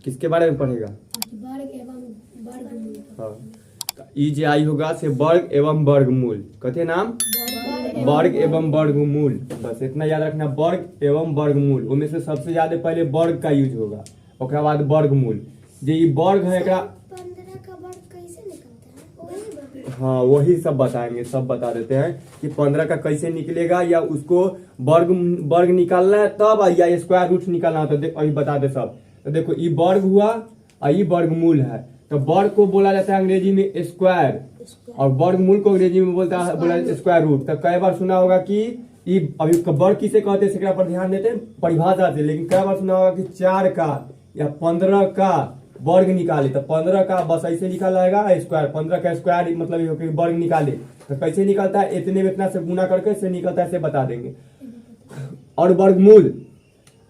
किसके बारे में पढ़ेगा? वर्ग एवं वर्गमूल। हाँ, ई जे आई होगा से वर्ग एवं वर्गमूल। कहते नाम वर्ग एवं वर्गमूल, बस इतना याद रखना, वर्ग एवं वर्गमूल। उनमें से सबसे ज्यादा पहले वर्ग का यूज होगा, उसके बाद वर्गमूल। जो ये वर्ग है एकरा 15 का वर्ग कैसे निकलता है? हाँ वही सब बताएंगे, सब बता देते हैं कि 15 का कैसे निकलेगा, या उसको वर्ग निकालना है तब, या स्क्वायर रूट निकालना है तो अभी बता दे सब। तो देखो ये वर्ग हुआ और ये वर्गमूल है। तो वर्ग को बोला जाता है अंग्रेजी में स्क्वायर, और वर्गमूल को अंग्रेजी में बोला स्क्वायर रूट। तो कई बार सुना होगा कि ये अभी वर्ग किसे कहते हैं पर ध्यान देते हैं परिभाषा से, लेकिन कई बार सुना होगा कि 4 का या 15 का वर्ग निकाले। तो 15 का बस ऐसे लिखा जाएगा स्क्वायर, 15 का स्क्वायर मतलब वर्ग निकाले। तो कैसे निकलता है? इतने में इतना से गुना करके से निकलता है, से बता देंगे। और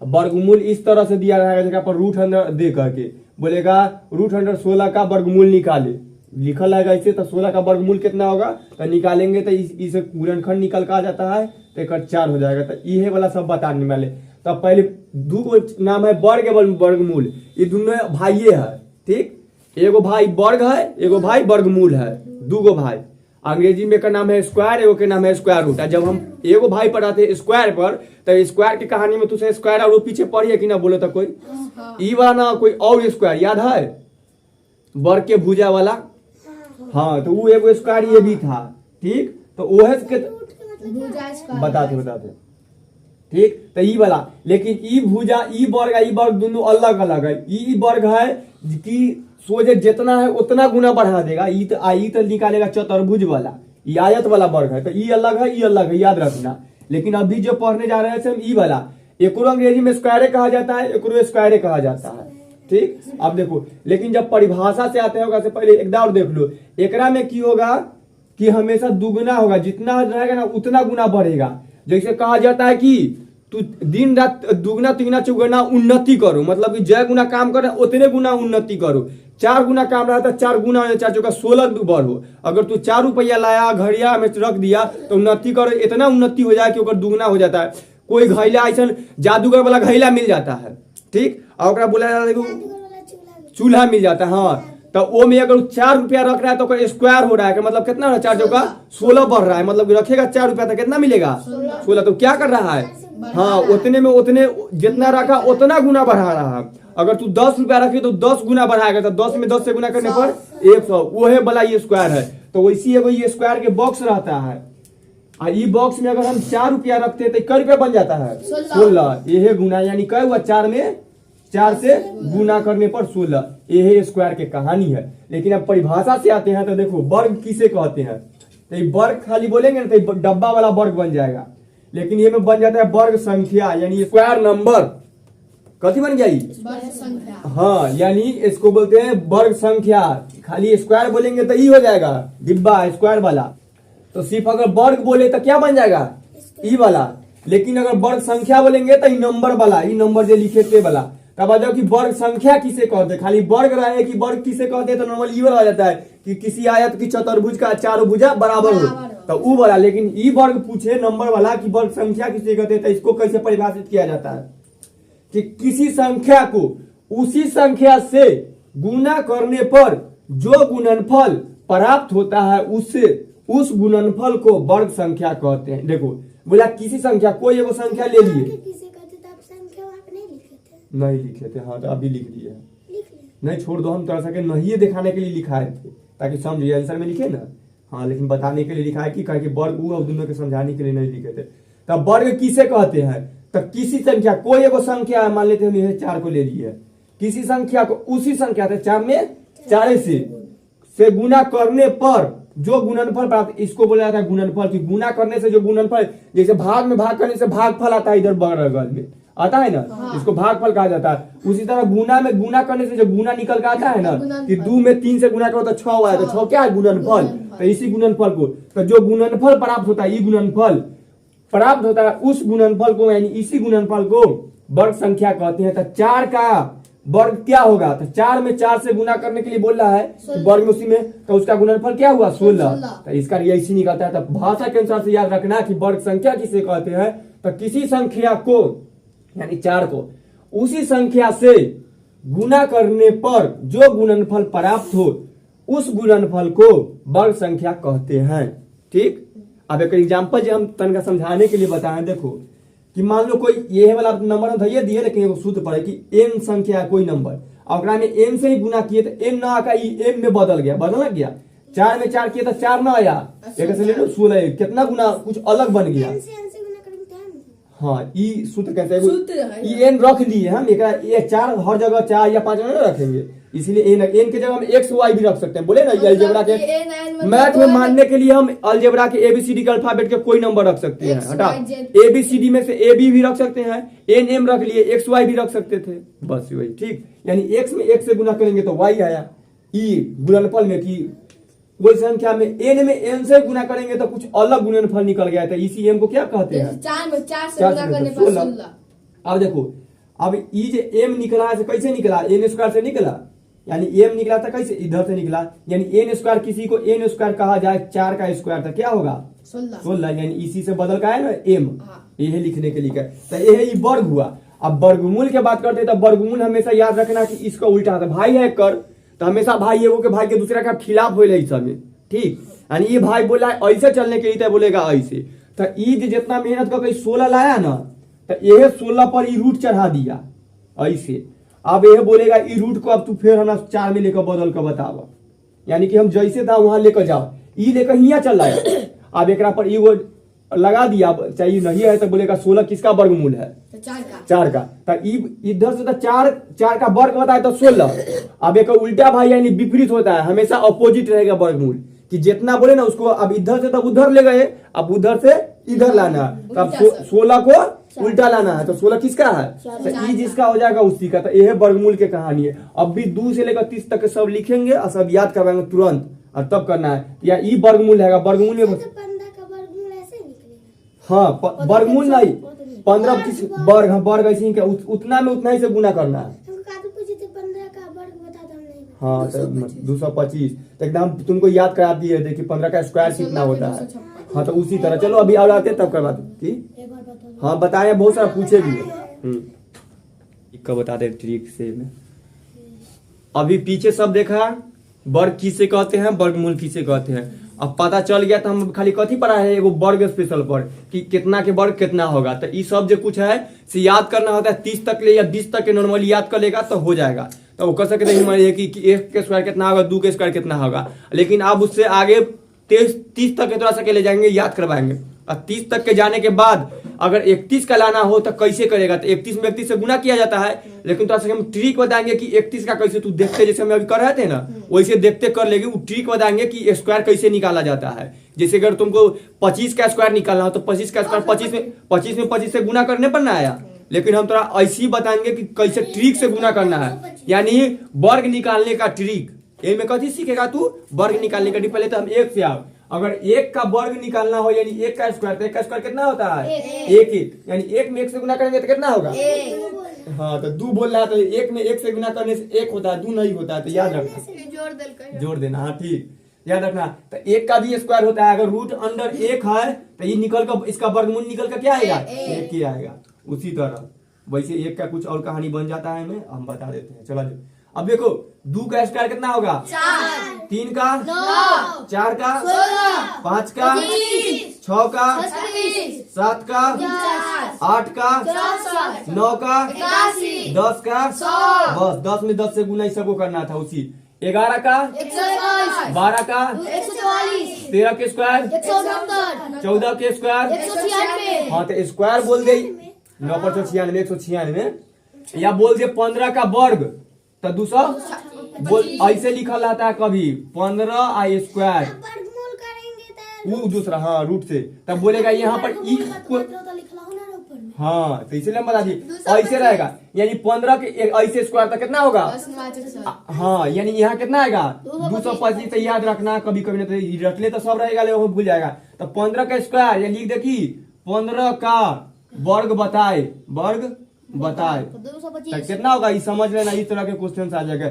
वर्गमूल इस तरह से दिया रहेगा जगह पर रूट अंडर दे करके बोलेगा रूट अंडर 16 का वर्गमूल निकाले, लिखल रहेगा इसे। तो 16 का वर्गमूल कितना होगा तो निकालेंगे तो इसे गुणनखंड निकल का जाता है तो एक 4 हो जाएगा। तो ये वाला सब बताने वाले। तो पहले दो नाम है वर्ग एवं वर्गमूल, ये दोनों भाइये है, ठीक। एगो भाई वर्ग है, एगो भाई वर्गमूल है, दूगो भाई। अंग्रेजी में का नाम है स्क्वायर, एगो के नाम है स्क्वायर रूट। जब हम एगो भाई पढ़ाते स्क्वायर पर, तो स्क्वायर की कहानी में तुझे स्क्वायर और पीछे पढ़िए कि ना, बोलो तो कोई ई वाला ना कोई और स्क्वायर याद है, वर्ग के भुजा वाला। हाँ तो वो एगो स्क्वायर ये भी था, ठीक। तो वो है बताते ठीक। तो ई वाला, लेकिन ई भुजा ई वर्ग दोनों अलग अलग है। ई वर्ग है कि सोचे जितना है उतना गुना बढ़ा देगा। ई तो निकालेगा चतुर्भुज वाला, ये आयत वाला वर्ग है। तो ई अलग है, ई अलग है, याद रखना। लेकिन अभी जो पढ़ने जा रहे हैं हम ई वाला, एक अंग्रेजी में स्क्वायर कहा जाता है, एक स्क्वायर कहा जाता है, ठीक। अब देखो, लेकिन जब परिभाषा से आते होगा से पहले एक और देख लो, एकरा में की होगा कि हमेशा दुगुना होगा, जितना रहेगा ना उतना गुना बढ़ेगा। जैसे कहा जाता है कि तू दिन रात दुगुना तिगुना चौगुना उन्नति करो, मतलब कि जय गुना काम कर उतने गुना उन्नति करो। 4 गुना काम रहा था 4 गुना 4 चौका 16 बढ़ो। अगर तू 4 रुपया लाया घड़िया में रख दिया तो उन्नति करो, इतना उन्नति हो जाए कि ओकर दुगुना हो जाता है। कोई घैला ऐसा जादूगर वाला घैला मिल जाता है, ठीक। और बोला जाता है चूल्हा मिल जाता है। हाँ तो वो में अगर 4 रुपया रख रहा है तो स्क्वायर हो रहा है, मतलब कितना हो रहा है 4 चौका 16 बढ़ रहा है, मतलब रखेगा 4 रुपया तो कितना मिलेगा 16। तो क्या कर रहा है, हाँ उतने में उतने जितना रखा उतना गुना बढ़ा रहा है। अगर तू 10 रुपया रखी तो 10 गुना बढ़ाएगा, तो 10 में 10 से गुना करने पर 100, वो है वाला ये स्क्वायर है। तो वैसी एगो ये स्क्वायर के बॉक्स रहता है, और ये बॉक्स में अगर हम 4 रुपया रखते हैं तो कै रुपया बन जाता है 16। ये गुना यानी क्या हुआ 4 में 4 से गुना करने पर 16, ये स्क्वायर की कहानी है। लेकिन अब परिभाषा से आते हैं तो देखो वर्ग किसे कहते हैं। तो ये वर्ग खाली बोलेंगे ना तो डब्बा वाला वर्ग बन जाएगा, लेकिन ये में बन जाता है वर्ग संख्या, यानी स्क्वायर नंबर। कथी बन गया हाँ, यानी इसको बोलते हैं वर्ग संख्या। खाली स्क्वायर बोलेंगे तो ई हो जाएगा डिब्बा स्क्वायर वाला। तो सिर्फ अगर वर्ग बोले तो क्या बन जाएगा ई वाला, लेकिन अगर वर्ग संख्या बोलेंगे तो ई नंबर वाला, ई नंबर जो लिखे थे वाला। तब आ जाओ कि वर्ग संख्या किसे कहते हैं। खाली वर्ग रहे कि वर्ग किसे कहते हैं तो नॉर्मल ई वाला आ जाता है कि किसी आयत की चतुर्भुज का 4 भुजा बराबर हो, तो वो वाला। लेकिन ई वर्ग पूछे नंबर वाला कि वर्ग संख्या किसे कहते हैं, तो इसको कैसे परिभाषित किया जाता है कि किसी संख्या को उसी संख्या से गुना करने पर जो गुणनफल प्राप्त होता है उस गुणनफल को वर्ग संख्या कहते हैं। देखो बोला किसी संख्या, कोई एगो संख्या ले लिए, नहीं लिखे थे। हाँ तो अभी लिख लिए, नहीं छोड़ दो, हम तरह सके नहीं दिखाने के लिए लिखाए थे ताकि समझिए आंसर में लिखे ना। हाँ लेकिन बताने के लिए लिखा है कि वर्ग और दोनों के समझाने के लिए नहीं लिखे थे। तब वर्ग किसे कहते हैं, तो किसी संख्या, कोई एगो संख्या है, मान लेते हैं 4 को ले लिए, किसी संख्या को उसी संख्या से 4 में 4 से गुना करने पर जो गुणनफल प्राप्त, इसको बोला जाता है गुणनफल। की गुना करने से जो गुणनफल, जैसे भाग में भाग करने से भागफल आता है, इधर बगल में आता है ना, इसको भागफल कहा जाता है। उसी तरह गुना में गुना करने से जो गुना निकल के आता है ना, कि 2 में 3 से गुना करो तो 6 आया, तो 6 क्या है गुणनफल। तो इसी गुणनफल को, तो जो गुणनफल प्राप्त होता है, ये गुणनफल प्राप्त होता है, उस गुणनफल को यानी इसी गुणनफल को वर्ग संख्या कहते हैं। तो 4 का वर्ग क्या होगा, तो 4 में 4 से गुना करने के लिए बोल रहा है वर्ग में, उसी में, तो उसका गुणनफल क्या हुआ 16। तो इसका इसी निकलता है। तो भाषा के अनुसार से याद रखना कि वर्ग संख्या किसे कहते हैं, तो किसी संख्या को यानी 4 को उसी संख्या से गुना करने पर जो गुणनफल प्राप्त हो उस गुणनफल को वर्ग संख्या कहते हैं। ठीक, अब एक एग्जांपल जो हम तनका समझाने के लिए बताएं, देखो कि मान लो कोई ये वाला नंबर हम धैर्य दिए, लेकिन एगो सूत्र पड़े कि n संख्या है कोई नंबर, और में n से ही गुना किए तो n ना आका m में बदल गया 4 में 4 किए तो 4 ना आया, एक से ले लो 16, कितना गुना कुछ अलग बन गया। n से गुना करेंगे तो हम हाँ, ई सूत्र कैसे ई n रख लिए हम, ये 4 हर जगह 4 या 5 नहीं रखेंगे, इसलिए n के जगह हम x y भी रख सकते हैं। बोले ना अलजेब्रा के मैथ में मानने के लिए हम अलजेब्रा के एबीसीडी के अल्फाबेट के कोई नंबर रख सकते हैं, हटा एबीसीडी में से ab भी रख सकते हैं, n m रख लिए, x y भी रख सकते थे, बस वही। ठीक, यानी x में x से गुना करेंगे तो y आया, ई गुणनफल में कि कोई संख्या में n में n से गुना करेंगे तो कुछ अलग गुणनफल निकल गया था, इसी m को क्या कहते हैं 4 में 4 से गुना करने पर 16। अब देखो, अब ई जो m निकला है कैसे निकला, n स्क्वायर से निकला, यानी m निकला था कैसे, इधर से निकला, यानी n स्क्वायर किसी को n स्क्वायर कहा जाए 4 का स्क्वायर तो क्या होगा 16, यानी इसी से बदल का है ना m, यही लिखने के लिए तो यही वर्ग हुआ। अब वर्गमूल की बात करते हैं तो वर्गमूल हमेशा याद रखना कि इसका उल्टा होता है, भाई है कर तो हमेशा भाई एगो के भाई के दूसरा का खिलाफ हो समय। ठीक, यानी ये भाई बोला है ऐसे चलने के लिए तो बोलेगा ऐसे, तो ई जितना मेहनत करके 16 लाया ना, तो यह 16 पर ई रूट चढ़ा दिया ऐसे, अब यह बोलेगा ई रूट को अब तू फिर हम 4 में लेकर बदल कर बतावा, यानी कि हम जैसे था वहां लेकर जाओ, ई लेकर हिया चल रहा है, अब एक पर ई वो लगा दिया, चाहिए नहीं है तो बोलेगा 16 किसका वर्गमूल है 4 का, तो इधर से तो 4 का वर्ग बताए तो 16। अब एक उल्टा भाई यानी विपरीत होता है, हमेशा अपोजिट रहेगा वर्गमूल, कि जितना बोले ना उसको अब इधर से तब उधर ले गए, अब उधर से इधर लाना है, तब 16 को उल्टा लाना है, तो 16 किसका है तो ई जिसका हो जाएगा उसी का। तो यह वर्गमूल की कहानी है। अब भी 2 से लेकर 30 तक सब लिखेंगे और सब याद करवाएंगे तुरंत, और तब करना है या ई वर्गमूल है, वर्गमूल में 15 का वर्गमूल ऐसे निकलेगा। हाँ वर्गमूल नहीं 15 किस वर्ग, हाँ वर्ग ऐसे ही क्या उतना में उतना ही से गुना करना है। हमको काफी पूछे थे 15 का वर्ग बता दो, हम नहीं बता। हाँ तो 225 तो एकदम तुमको याद करा दिए थे कि 15 का स्क्वायर कितना होता है। हाँ तो उसी तरह चलो अभी और आते तब करवा दो। एक बार बता। हाँ बताए, बहुत सारा पूछे भी कब बता दे ट्रिक से में। अभी पीछे सब देखा वर्ग किसे कहते हैं, वर्गमूल किसे कहते हैं। अब पता चल गया तो हम खाली कथी पढ़ा है एगो वर्ग स्पेशल पर कि कितना के वर्ग कितना होगा। तो ये सब जो कुछ है से याद करना होता है 30 तक ले या 20 तक के नॉर्मली याद कर लेगा तो हो जाएगा। तो वो कर सकते हैं कि 1 के स्क्वायर कितना होगा, 2 के स्क्वायर कितना होगा, लेकिन आप उससे आगे 30 तक के थोड़ा सा के ले जाएंगे, याद करवाएंगे। और 30 तक के जाने के बाद अगर 31 का लाना हो तो कैसे करेगा, तो 31 में 31 से गुना किया जाता है, लेकिन थोड़ा सा हम ट्रिक बताएंगे कि 31 का कैसे तू देखते, जैसे हम अभी कर रहे थे ना वैसे देखते कर लेगी। वो ट्रिक बताएंगे कि स्क्वायर कैसे निकाला जाता है। जैसे अगर तुमको 25 का स्क्वायर निकालना हो तो 25 का स्क्वायर 25 से गुना करने पर ना आया, लेकिन हम थोड़ा ऐसे ही बताएंगे कि कैसे ट्रिक से गुना करना है, यानी वर्ग निकालने का ट्रिक। में कथी सीखेगा तू, वर्ग निकालने का। पहले तो हम 1 से आओ, अगर 1 का वर्ग निकालना हो यानी 1 का स्क्वायर, तो 1 का स्क्वायर कितना होता है 1 यानी 1 में 1 से गुना करेंगे तो कितना होगा 1। हाँ तो 2 बोल रहा है तो 1 में 1 से गुना करने से 1 होता है, 2 नहीं होता है। तो याद रखना, जोड़ देना। हाँ ठीक, याद रखना। तो 1 का भी स्क्वायर होता है, अगर रूट अंडर 1 है तो ये निकल कर इसका वर्गमूल निकल कर क्या आएगा 1 ही आएगा। उसी तरह वैसे 1 का कुछ और कहानी बन जाता है, हमें हम बता देते हैं। चलो अब देखो 2 का स्क्वायर कितना होगा 4, 3 का 9, 4 का 16, 5 का 6 का 7 का 8 का 9 का 10 का 100, बस 10 में 10 से गुना ही सबको करना था। उसी 11 का 12 का 13 के स्क्वायर 14 के स्क्वायर, हाँ तो स्क्वायर बोल दे 9 पर 196 196, या बोल दे 15 का वर्ग तो 200 बोल ऐसे लिखा रहता है कभी 15 आई स्क्वायर वर्गमूल करेंगे वो दूसरा, हाँ रूट से तब बोलेगा यहाँ पर ई को, हाँ तो इसलिए हम बता दिए ऐसे रहेगा, यानी 15 के ऐसे स्क्वायर तक कितना होगा, हाँ यानी यहाँ कितना आएगा 225। तो याद रखना, कभी कभी ना तो रख ले तो सब रहेगा, लेकिन भूल जाएगा। तो 15 का स्क्वायर या लिख देखी 15 का वर्ग बताए, वर्ग बताए तो कितना होगा, ये समझ लेना। इस तरह के क्वेश्चन आ जाएगा,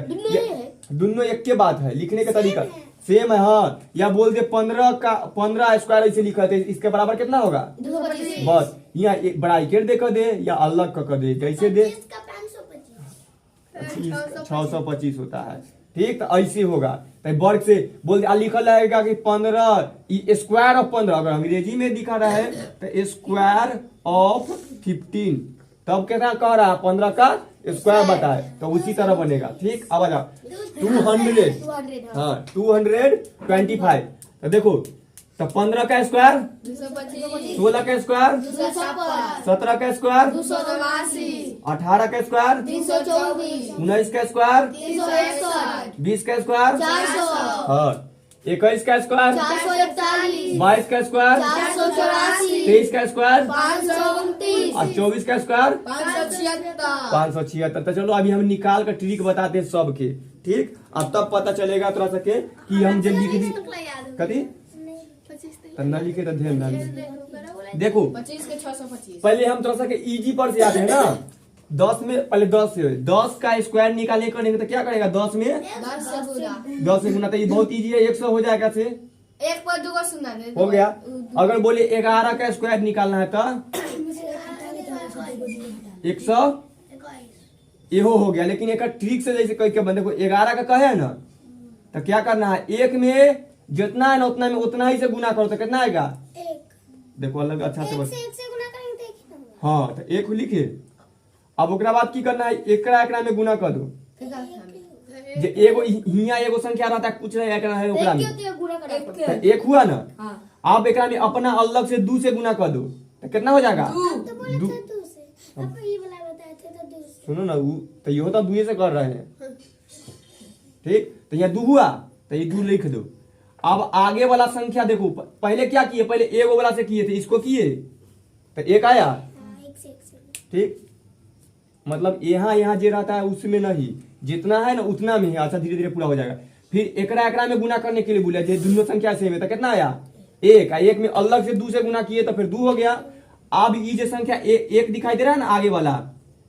दोनों एक के बात है, लिखने का तरीका सेम है। हाँ या बोल दे 15 स्क्वायर ऐसे लिखा थे, इसके बराबर कितना होगा 225। बस यहाँ एक ब्रैकेट दे कर दे या अलग कर दे, जैसे दे 625 होता है। ठीक, तो ऐसे होगा। तो वर्ग से बोल लिखल रहेगा कि 15 स्क्वायर ऑफ 15, अगर अंग्रेजी में दिखा रहा है तो स्क्वायर ऑफ 15, तब कितना कह रहा है 15 का स्क्वायर बताए, तो उसी तरह बनेगा। ठीक, अब आ जाओ 200, हाँ 225, तो देखो तो 15 का स्क्वायर 225, 16 का स्क्वायर 256, 17 का स्क्वायर 282, 18 का स्क्वायर 324, 19 का स्क्वायर 361, 20 का स्क्वायर 400, हाँ 21 का स्क्वायर 441, 22 का स्क्वायर 484, 23 का स्क्वायर 529, और 24 का स्क्वायर 576, 576। तो चलो अभी हम निकाल कर ट्रिक बताते हैं सबके। ठीक, अब तब पता चलेगा थोड़ा सा के कि हम जो लिख दी कथी तो न लिखे तो ध्यान डालिए। देखो 25 के 625, पहले हम थोड़ा सा के इजी पर से आते हैं ना, 10 में पहले 10 से 10 का स्क्वायर निकालने करेंगे तो क्या करेगा 10 में 10 से गुना, 10 से गुना, तो ये बहुत इजी है, 100 हो जाएगा से एक पर दो का सुना दे हो गया। अगर बोले 11 का स्क्वायर निकालना है तो 100 एहो हो गया। लेकिन एक ट्रिक से जैसे कह के बंदे को 11 का कहे है ना, तो क्या करना है, एक में जितना है ना उतना में उतना ही से गुना करो तो कितना आएगा, देखो अलग अच्छा से बस, एक से गुना करेंगे तो एक ही होगा। हाँ तो एक लिखे। अब ओकरा बाद की करना है, एकरा में गुना कर दो। जे एगो हिया एगो संख्या रहता है कुछ नहीं एकरा है ओकरा में तो एक हुआ ना। अब एकरा में अपना अलग से 2 से गुना कर दो तो कितना हो जाएगा, अब तो बोले थे 2 से, अब ये वाला बताए थे तो 2 से। सुनो ना तो ये तो 2 से कर रहे हैं। ठीक, तो यहाँ 2 हुआ तो ये 2 लिख दो। अब आगे वाला संख्या देखो, पहले क्या किए, पहले एगो वाला से किए थे, इसको किए तो एक आया। हाँ, एक से। ठीक, मतलब यहाँ जे रहता है उसमें नहीं, जितना है ना उतना में है। अच्छा धीरे धीरे पूरा हो जाएगा। फिर एकरा में गुना करने के लिए बोला जो दोनों संख्या सेम है तो कितना आया, एक में अलग से 2 से गुना किए तो फिर 2 हो गया। अब ये जो संख्या एक दिखाई दे रहा है ना आगे वाला,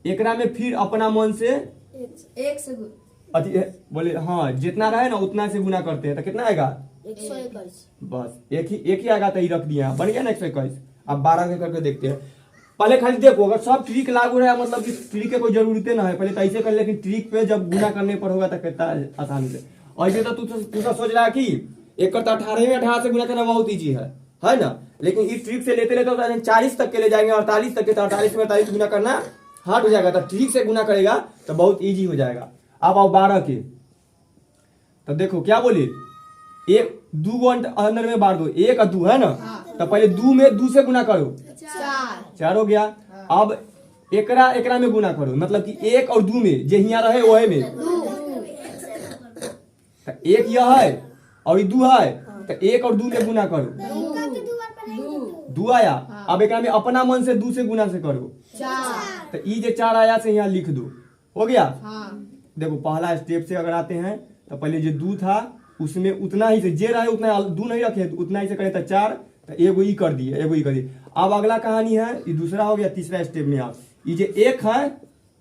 एकरा में फिर अपना मन से एक से गुना बोले हाँ जितना रहे ना उतना से गुना करते हैं तो कितना आएगा, 121, बस एक ही आएगा तो ये रख दिया, बन गया ना 121। अब 12 से करके देखते हैं। पहले खाली देखो अगर सब ट्रिक लागू रहा मतलब कि ट्रिक की कोई जरूरत ना है, पहले तो ऐसे कर, लेकिन ट्रिक पे जब गुना करने पर होगा तो कितना आसानी से। ऐसे तो तू तो सोच रहा है कि एक करता 18 में 18 से गुना करना बहुत ईजी है ना, लेकिन इस ट्रिक से लेते लेते 40 तक के ले जाएंगे, 48 तक के, तो 48 में 48 गुना करना हार्ड हो जाएगा। तो ट्रिक से गुना करेगा तो बहुत ईजी हो जाएगा। अब आओ 12 के, तो देखो क्या बोले, एक 2 अंदर में बांट दो, 1 और 2 है ना, तो पहले 2 में 2 से गुना करो, 4 हो गया। अब एकरा में गुना करो, मतलब कि 1 और 2 में जे हिया रहे वही में, तो 1 यह है और 2 है, तो 1 और 2 में गुना करो, 2 आया। अब एकरा में अपना मन से 2 से गुना से करो, तो ये जो 4 आया से यहाँ लिख दो, हो गया। देखो पहला स्टेप से अगर आते हैं तो पहले जो 2 था उसमें उतना ही से जे रहे उतना 2 नहीं रखे, उतना ही से करे तो 4, तो एगो ही कर दिए, एगो ही कर दिए। अब अगला कहानी है, ये दूसरा हो गया। तीसरा स्टेप में आप ये जो 1 है,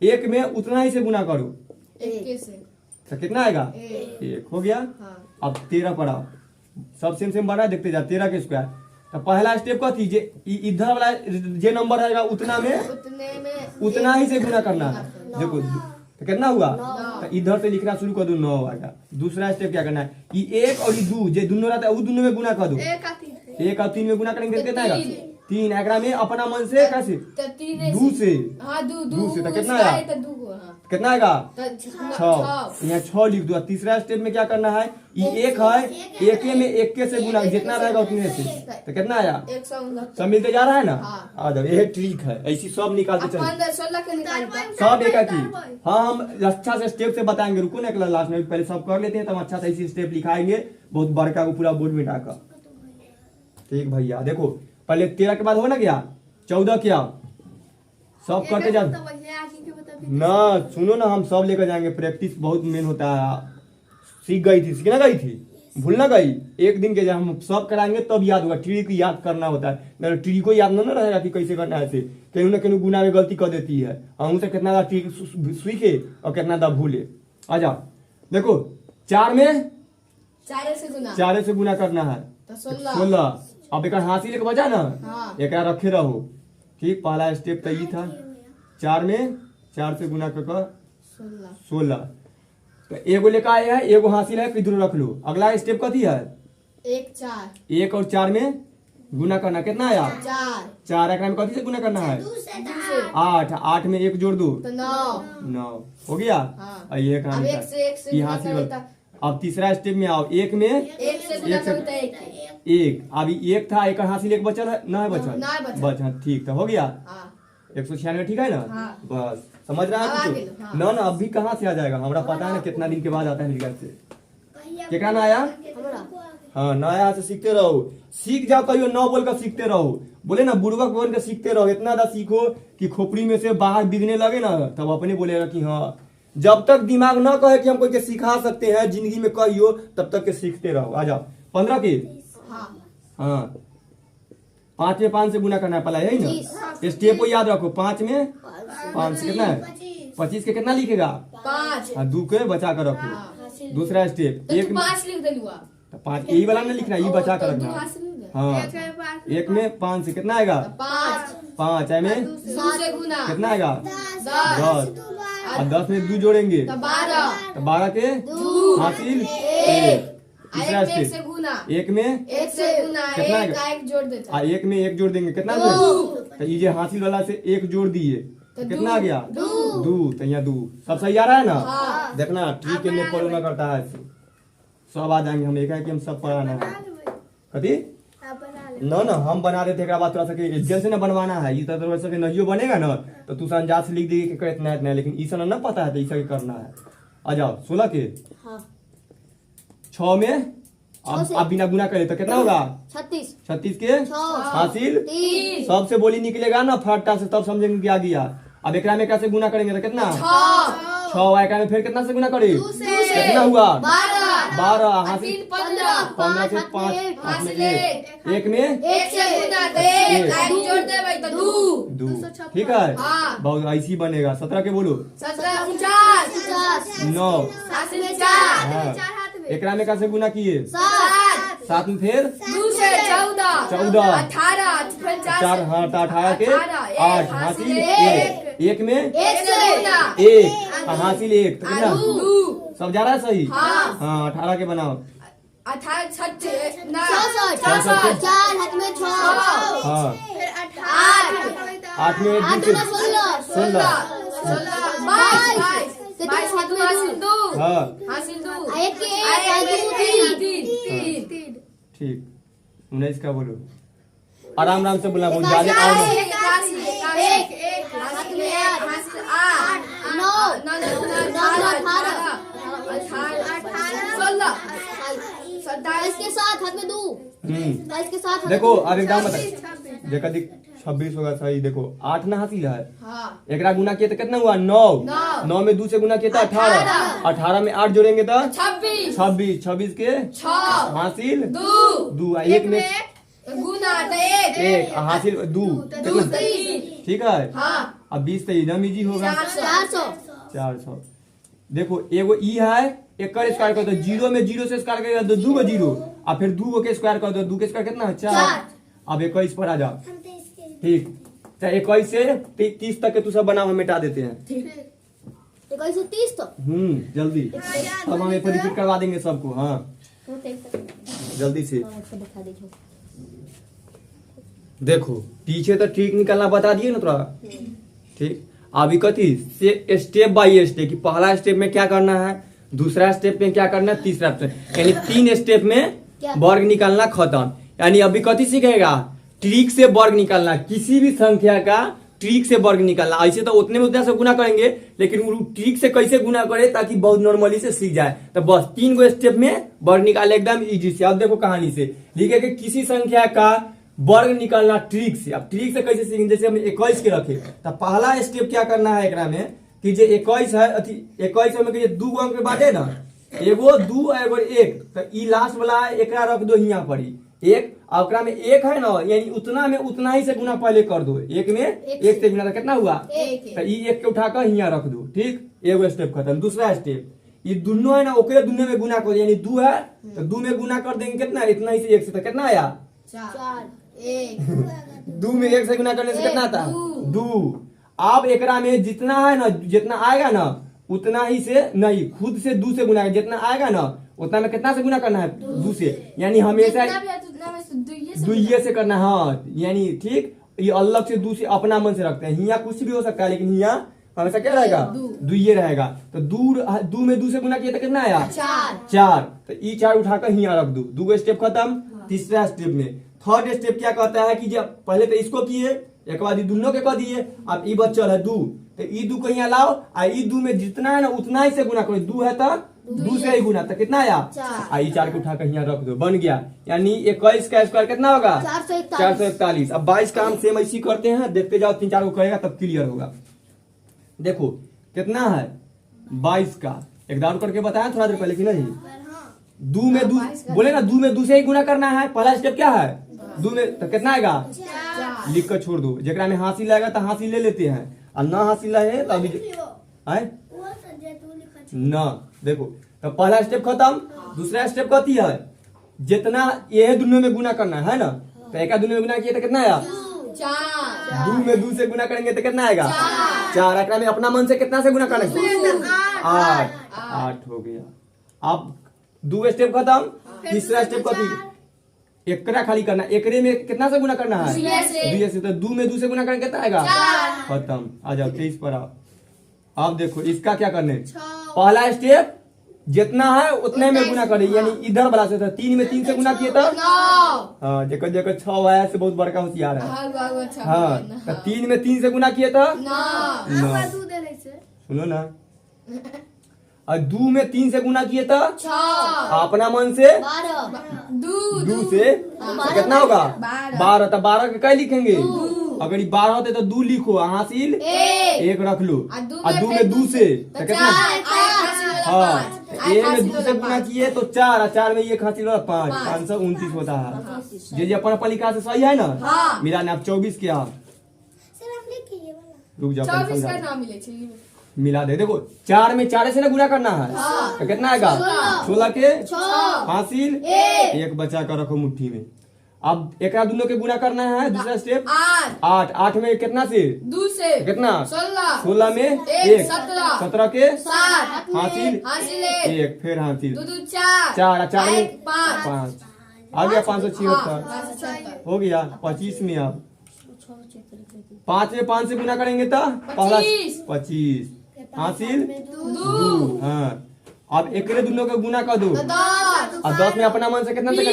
1 में उतना ही से गुना करो, तो कितना आएगा, 1 हो गया। अब 13 पर आओ, सब सेम बना देखते जा, 13 के स्क्वायर। तो पहला स्टेप का थी इधर वाला जे नंबर रहेगा उतना में उतना ही से गुना करना है। देखो तो कितना हुआ, तो इधर से लिखना शुरू कर दो, 9 आएगा। दूसरा स्टेप क्या करना है, ये 1 और ये 2 जो दोनों रहता है वो दोनों में गुना कर दो, 1 और 3 में गुना करेंगे कितना आएगा, 3। एकरा में अपना मन से कैसे 2 से, 2 से तो कितना आएगा, कितना आएगा 6, यहाँ 6 लिख दो। तीसरा स्टेप में क्या करना है, ये 1 है, 1 में 1 से गुना जितना रहेगा उतने से, तो कितना आया, सब मिलते जा रहा है ना। आ जाओ, ये ट्रिक है, ऐसी सब निकालते चलो, सब एक ही। हाँ हम अच्छा से स्टेप से बताएंगे, रुको ना एक लास्ट में, पहले सब कर लेते हैं तब अच्छा से ऐसी स्टेप लिखाएंगे, बहुत बड़का को पूरा बोर्ड में डाका। ठीक भैया देखो, पहले 13 के बाद हो ना गया, 14 क्या सब करते जा ना, सुनो ना हम सब लेकर जाएंगे, प्रैक्टिस बहुत मेन होता है। सीख गई थी, सीखना गई थी, भूलना गई, एक दिन के जब हम सब कराएंगे तब याद होगा। ट्री को याद करना होता है, मेरा ट्री को याद ना रहेगा कि कैसे करना है, ऐसे कहीं ना कहीं गुना में गलती कर देती है, हम उसे कितना ट्री सीखे और कितना दा भूले। आ जाओ देखो, 4 में 4 से गुना करना है, 16। अब एक हाथी लेके बजा ना, एक रखे रहो। ठीक, पहला स्टेप तो ये था, 4 में 4 से गुना कर 16 16। तो एगो लेकर आए हैं, एगो हासिल है, किधर रख लो। अगला स्टेप कथी है? 1 4 1 और 4 में गुना करना। कितना आया? 4 4। एकरा में कथी से गुना करना है? 2 से 2 से 8। 8 में 1 जोड़ दो, तो 9 9 हो गया। हाँ। और ये अब 1 से 1 से ये गुना हासिल करे वाला। अब तीसरा स्टेप में आओ। 1 में 1 से गुना एक से- करे तो 1 1। अभी 1 था, एक हासिल 1 बचल है ना? है बचल? ना है बचल। बचा, ठीक। तो हो गया हाँ 196, ठीक है ना? हाँ। बस समझ रहा अब आ है गेल, कुछ? हाँ। ना ना अभी कहाँ से आ जाएगा, हमरा पता है ना कितना दिन के बाद आता है मेरे घर से। कहिया केकरा ना आया? हमरा हाँ, नया से सीखते रहो। सीख जाओ, कहियो न बोल कर सीखते रहो। बोले ना बुड़बक बोल कर सीखते रहो। इतना ज्यादा सीखो कि खोपड़ी में से बाहर बिगने लगे ना, तब अपने बोलेगा कि हाँ। जब तक दिमाग ना कहे कि हम कोई के सिखा सकते हैं जिंदगी में, कहियो तब तक के सीखते रहो। आ जाओ 15 के। हाँ हाँ 5 में 5 से गुना करना है पहला, यही ना? स्टेप को याद रखो। 5 में 5 से कितना है? 25 के कितना लिखेगा? 5 हाँ 2 के बचा कर रखो। दूसरा स्टेप तो 1 तू में 5 लिख देलुआ 5, यही वाला नहीं लिखना, ये बचा कर तो रखना। 2 हासिल नहीं दे हाँ 1 में 5 से कितना आएगा? 5 5। में 2 से गुना कितना आएगा? 10 और 10 में 2 जोड़ेंगे तो 12 तो 12 के दो हासिल 1 तीसरा 1 से स्टेप गुना 1 में 1 से गुना कितना 1 आएगा? 1 जोड़ देता 1 में 1 जोड़ देंगे कितना? दो। 2। तो ये जो हासिल वाला से 1 जोड़ दिए तो कितना आ गया? दो। 2। तो यहाँ 2 सब सही आ रहा है ना? हाँ। देखना ट्रिक में फॉलो ना करता है ऐसे। सब आ जाएंगे। हम एक है कि हम सब पढ़ाना है। कथी? आप बना ले। ना ना हम बना देते एक बाद थोड़ा सा एग्जाम से ना बनवाना है। ये तो वैसे कि नहीं बनेगा ना तो तू अंदाज से लिख देगी कि इतना इतना है, लेकिन ई सब ना पता है तो ई सब करना है। आ जाओ 16 के। हाँ 6 में अब बिना गुना करे तो कितना होगा? 36 36 के हासिल 3 सबसे बोली निकलेगा ना फटा से, तब समझेंगे कि आ गया। अब एकरा में कैसे गुना करेंगे तो कितना? 6 एकरा में फिर कितना से गुना करे? कितना हुआ? 12 हासिल 15 से 5 हासिल 1 में 1 से गुना दे 1 जोड़ दे भाई तो 2 2, ठीक है। हाँ। बहुत ऐसी बनेगा। 17 के बोलो। 17 49 9 हासिल 4 हाँ एकरा में कैसे गुना किए? 7 7 में फिर 2 से 14 18 फिर 4 हाँ 18 के 8 हासिल 1 1 में 1 से गुना 1 हासिल 1 तो कितना? 2 सब जा रहा है सही? हाँ। हाँ 18 के बनाओ। 18 36 ना 66 4 हाथ में 6 हाँ फिर 8 में 1 दिन 16 22 हासिल 2 हाँ हासिल 2 एक के एक 3 ठीक। 19 का बोलो। आराम आराम से बोला, बहुत ज्यादा आओ ना। हाथ में 8 हासिल 8 इसके साथ हाथ में 2 इसके साथ देखो अब एकदम बता देखा देख 26 होगा सही। देखो 8 ना हासिल है, एकरा गुना किया तो कितना हुआ? 9 9 में 2 से गुना किया तो 18 18 में 8 जोड़ेंगे तो 26 26 के 6 हासिल 2 2 1 में गुना 1 हासिल 2 कितना? 3 ठीक है। हाँ अब 20 तो एकदम इजी होगा। 400 400। देखो एगो ई है, एक स्क्वायर कर दो। 0 में 0 से स्क्वायर करेगा तो 2 गो 0 और फिर 2 के स्क्वायर कर दो। 2 के स्क्वायर कितना है? 4। अब 21 पर आ जाओ। हम तो इसके ठीक। चाहे 21 से 30 तक के तू सब बनाओ, हम मिटा देते हैं। 21 से 30 तो जल्दी अब हम एक रिपीट करवा देंगे सबको। हाँ जल्दी से दिखा दीजिए। देखो पीछे तो ठीक निकलना बता दिए ना थोड़ा। ठीक। अभी कथी से स्टेप बाय स्टेप कि पहला स्टेप में क्या करना है, दूसरा स्टेप में क्या करना है, तीसरा स्टेप, यानी 3 स्टेप में वर्ग निकालना खत्म। यानी अभी कथी सीखेगा? ट्रिक से वर्ग निकालना, किसी भी संख्या का ट्रिक से वर्ग निकालना। ऐसे तो उतने में उतना से गुना करेंगे, लेकिन वो ट्रिक से कैसे गुना करे ताकि बहुत नॉर्मली से सीख जाए। तो बस 3 गो स्टेप में वर्ग निकाले एकदम इजी से। अब देखो कहानी से लिखे कि किसी संख्या का वर्ग निकालना ट्रिक से। अब ट्रिक से कैसे सीखेंगे? जैसे हम 21 के रखे तो पहला स्टेप क्या करना है एकरा में कि जो 21 है, 21 में कि 2 अंक के बाद है ना, एगो 2 एगो 1, तो ई लास्ट वाला है एकरा रख दो यहाँ पर ही 1। और एकरा में 1 है ना, यानी उतना में उतना ही से गुना पहले कर दो। 1 में 1 से गुना तो कितना हुआ? तो ई 1 के उठाकर यहाँ रख दो। ठीक, एगो स्टेप खत्म। दूसरा स्टेप ये दोनों है ना, ओकरे दोनों में गुना कर दो, यानी 2 है तो 2 में गुना कर देंगे कितना? इतना ही से 1 से तो कितना आया? 4 1 2 में 1 से गुना करने से कितना आता? 2। अब एकरा में जितना है ना, जितना आएगा ना उतना ही से नहीं, खुद से दू से गुना करना। जितना आएगा ना उतना में कितना से गुना करना है, दू से। यानी हमेशा जितना भी है उतना में से दुइये से दुइये से करना है। हाँ यानी ठीक, ये अलग से दू से अपना मन से रखते हैं। हिया कुछ भी हो सकता है लेकिन हिया हमेशा क्या रहेगा, दुइये रहेगा। तो दू में दू से गुना किया तो कितना आया, चार। तो ई 4 उठाकर हिया रख दू, 2 स्टेप खत्म। तीसरा स्टेप में थर्ड स्टेप क्या कहता है कि जब पहले तो इसको किए, एक बाद दोनों के कह दिए, अब ई बचल है दू, तो ई दू को यहाँ लाओ, आ ई दू में जितना है ना उतना ही से गुना करो। दू है तो दू से ही गुना, तो कितना आया, आ ई 4 को उठाकर यहाँ रख दो, बन गया। यानी 21 का स्क्वायर कितना होगा, 441। अब 22 का हम सेम ऐसी करते हैं, देखते जाओ, 3 4 को करेगा तब क्लियर होगा। देखो कितना है 22 का, एक डाउन करके बताया थोड़ा देर पहले कि नहीं, दू में दू बोले ना, दू में दू से ही गुना करना है। पहला स्टेप क्या है, दू में तो कितना आएगा, लिख कर छोड़ दो। जेकरा में हासिल आएगा तो हासिल ले लेते हैं, और ना हासिल है तो अभी ना। देखो तो पहला स्टेप खत्म। दूसरा स्टेप कहती है जितना ये दोनों में गुना करना है ना, तो एक दोनों में गुना किया तो कितना आया, 4। दू में दू से गुना करेंगे तो कितना आएगा, 4। एकरा में अपना मन से कितना से गुना करना है, 8 हो गया। अब 2 स्टेप खत्म। तीसरा स्टेप कहती एकरा खाली करना, एकरे में कितना से गुना करना है, दुइये से। तो दू में दू से गुना करेंगे कितना आएगा, खत्म। आ जाओ 23 पर आओ। अब देखो इसका क्या करने, पहला स्टेप जितना है उतने में गुना करे, यानी इधर वाला से था 3 में 3 से गुना किए तो हाँ, जेकर जेकर 6 आया से बहुत बड़का होशियार है। हाँ तो 3 में 3 से गुना किए तो सुनो ना, और 2 में 3 से गुना किए तो अपना मन से दू से तो कितना होगा, 12। तो 12 के कई लिखेंगे, अगर ये 12 होते तो 2 लिखो, हासिल 1 रख लो, और 2 में 2 से तो कितना, हाँ ए में 2 से गुना किए तो 4, और 4 में ये हासिल होगा 5, 529 होता है। जे अपन अपन लिखा से सही है ना, मिलाने आप 24 के आप रुक जाओ, 24 का नाम मिले छी मिला दे। देखो 4 में 4 से ना गुना करना है, तो कितना आएगा, 16 के हासिल 1 बचा कर रखो मुट्ठी में। अब एक दोनों के गुना करना है। दूसरा स्टेप 8। 8 में कितना से, 2 से कितना, 16 में 1, 17 के हासिल 1, फिर हासिल 4, 4 में 5 आ गया, 576 हो गया। 25 में आप 5 में 5 से गुना करेंगे तो पहला 25 हासिल 2। हाँ अब एक दोनों का गुना कर दो, और 10 में अपना मन से कितना से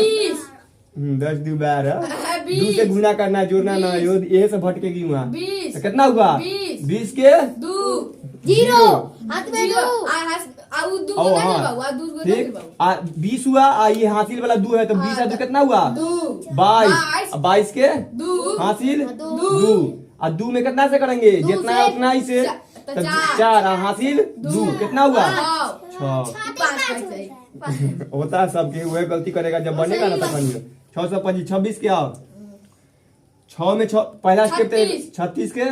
10 दो 12, 2 से गुना करना है, जोड़ना ना, ये से भटकेगी वहाँ। तो कितना हुआ, 20 के 0 ठीक, 20 हुआ। ये हासिल वाला 2 है तो 20 है तो कितना हुआ, 22। 22 के हासिल 2, और 2 में कितना से करेंगे, जितना है उतना ही से, 4 हासिल 2 कितना हुआ, 6 होता है सबके, वह गलती करेगा जब बनेगा ना तब बनिए। 6 से 25 26 के आओ, 6 में 6 पहला स्टेप 36 के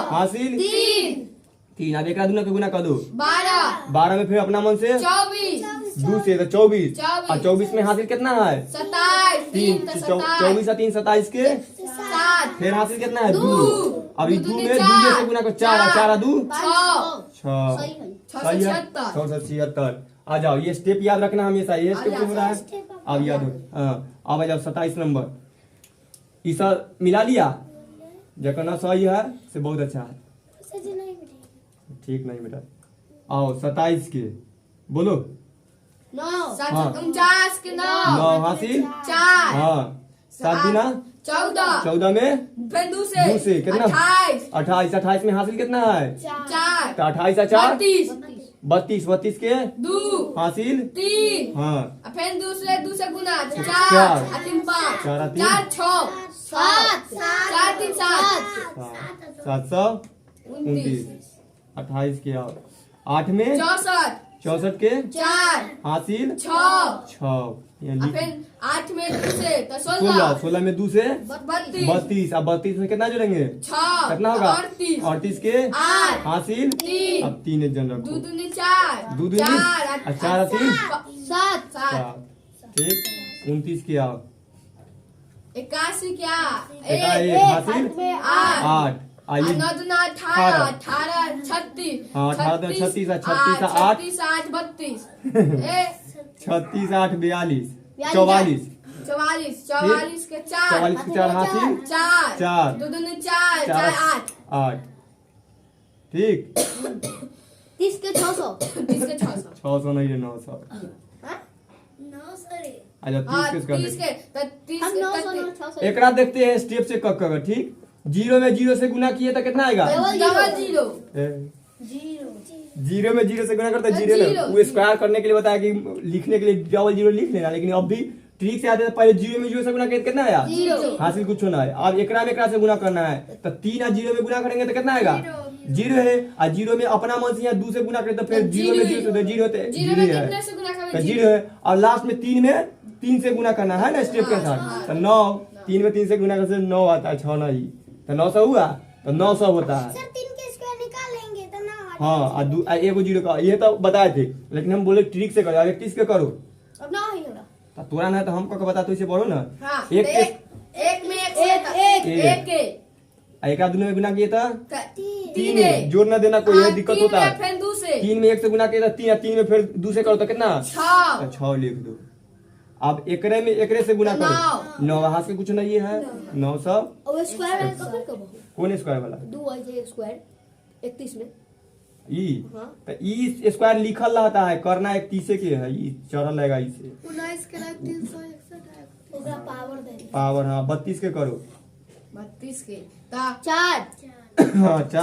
हासिल 3। अब एक दोनों के गुना कर दो, 12 में फिर अपना मन से 2 से तो 24, और 24 में हासिल कितना है, 3। 24 और 3 27 के फिर हासिल कितना है, 2। अब 2 में 2 से गुना कर 4, 4 2 6 सही है, 676। आ जाओ, ये स्टेप याद रखना हमेशा, ये स्टेप हो रहा है अब याद हो। अब आ जाओ 27 नंबर, ईसा मिला लिया, जकना सही है से बहुत अच्छा है, ठीक नहीं बेटा। आओ 27 के बोलो, 49 के 9 हासिल 4, हाँ 7 गुना 14 में फिर 2 से कितना, 28। 28 में हासिल कितना है, 4, तो 28 और 4 32, 32 के 2 हासिल 3, हाँ, फिर 2 से गुना 4, 3 5, 4 4 6 7, 4 3 7, 729। 28 के आओ, 8 में 64 के 4 हासिल 6, यानी फिर 8 में 2 से तो 16 में 2 से 32, अब 32 में कितना जोड़ेंगे, 6 कितना होगा, 38, 38 के 8 हासिल 3, अब 3 एक जन रखो, 2 दूनी 4, 2 दूनी 4 3 7, ठीक। 29 के आओ, 81 क्या, 1 हासिल 8, 8, आइए 9 दूना 18, 18 36, हाँ, 18 दूना 36, 36 8, 36 8 32, 36 8 42 44, 44 44 के 4, 44 के 4 हासिल 4, चार। 2 दूनी 4, 4 8, 8 ठीक 30 के 600 30 के 600, 600 नहीं है 900 900 रे अच्छा 30 के स्क्वायर 30 के तो 30 हम के 900 तो 600 एकरा देखते हैं स्टेप से कब कब ठीक जीरो में जीरो से गुना किए तो कितना आएगा डबल जीरो, जीरो में जीरो से गुना करते जीरो जीरो, में वो स्क्वायर करने के लिए बताया कि लिखने के लिए डबल जीरो लिख लेना लेकिन अब भी ट्रिक से आते तो पहले जीरो में जीरो से गुना किए तो कितना आया जीरो। हासिल कुछ होना है अब एकरा में एकरा से गुना करना है तो 3 और जीरो में गुना करेंगे तो कितना आएगा जीरो है और जीरो में अपना मन से यहाँ 2 से गुना करें तो फिर जीरो में जीरो से जीरो होते जीरो में कितने से गुना तो करें? जीरो है और लास्ट में 3 से गुना करना है ना स्टेप के साथ तो 9 3 में 3 से गुना करने से 9 आता है 6 नहीं तो 900 हुआ तो 900 होता है सर 3 के स्क्वायर निकाल लेंगे तो ना हाँ और एगो जीरो का ये तो बताए थे लेकिन हम बोले ट्रिक से करो आगे किस के करो अब ना ही होगा तो तोरा ना तो हमको बता तो इसे पढ़ो ना हाँ, एक तो एक में एक के एक आदमी में गुना किया था 3 है, जोड़ ना देना कोई है दिक्कत होता है फिर 2 से 3 में 1 से गुना किया था 3 3 में फिर 2 से करो तो कितना 6, तो 6 लिख दो अब एकरे में एकरे से गुना करो 9 हाथ से कुछ नहीं है 900 और स्क्वायर में कब कब कौन स्क्वायर वाला 2 आई जे स्क्वायर 31 में ई हाँ। तो ई स्क्वायर लिखल रहता है करना 31 के है ई चढ़ल लगेगा इसे 19 के लायक 361 ओकरा पावर दे पावर हाँ 32 के करो 32 के ता 4 हाँ 4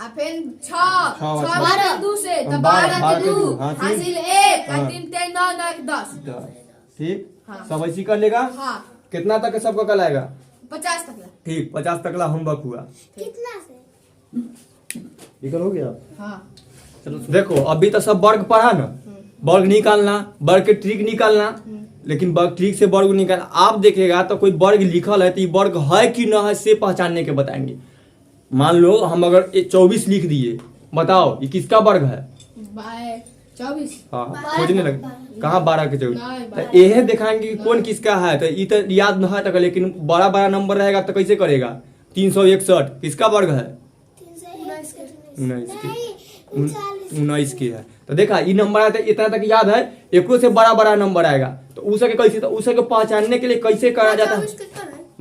और फिर 6 छह 6 बारह। में 2 से तो 12 12 के 2 हासिल। हासिल 1 हाँ। 3 3 9 9 10, ठीक हाँ। सब ऐसी कर लेगा हाँ कितना तक सबका कल आएगा 50 तक ला। ठीक 50 तक ला होमवर्क हुआ कितना से इधर हो गया हाँ चलो देखो अभी तो सब वर्ग पढ़ा ना वर्ग निकालना वर्ग के ट्रिक निकालना लेकिन वर्ग ट्रिक से वर्ग निकाल आप देखेगा तो कोई वर्ग लिखल है तो ये वर्ग है कि न है से पहचानने के बताएंगे मान लो हम अगर 24 लिख दिए बताओ ये किसका वर्ग है 24 हाँ खोजने लगे कहाँ 12 के 24 नहीं, तो 12 यह दिखाएंगे कि कौन किसका है तो ये तो याद न है तक लेकिन बड़ा बड़ा नंबर रहेगा तो कैसे करेगा 361 किसका वर्ग है 19 की है तो देखा ये नंबर आया था इतना तक याद है एको से बड़ा बड़ा नंबर आएगा तो उसे के कैसे तो उसे को पहचानने के लिए कैसे करा जाता है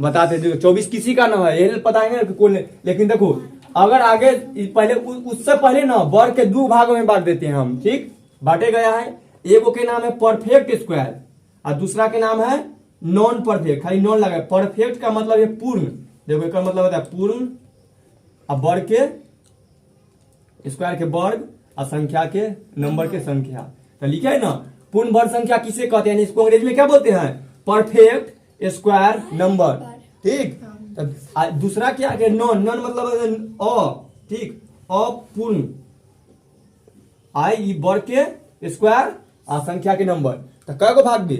बताते देखो 24 किसी का ना है ये पता है कि कौन है लेकिन देखो अगर आगे पहले उससे पहले ना वर्ग के 2 भागों में बांट देते हैं हम ठीक बांटे गया है एगो के नाम है परफेक्ट स्क्वायर और दूसरा के नाम है नॉन परफेक्ट खाली नॉन लगा परफेक्ट का मतलब है पूर्ण देखो इसका मतलब होता है पूर्ण और वर्ग के स्क्वायर के वर्ग और संख्या के नंबर के संख्या तो लिखे है ना पूर्ण वर्ग संख्या किसे कहते हैं इसको अंग्रेजी में क्या बोलते हैं परफेक्ट स्क्वायर नंबर ठीक तो दूसरा क्या है नॉन नॉन मतलब ठीक अपूर्ण आई वर्ग के स्क्वायर और संख्या के नंबर तो कै गो भाग दे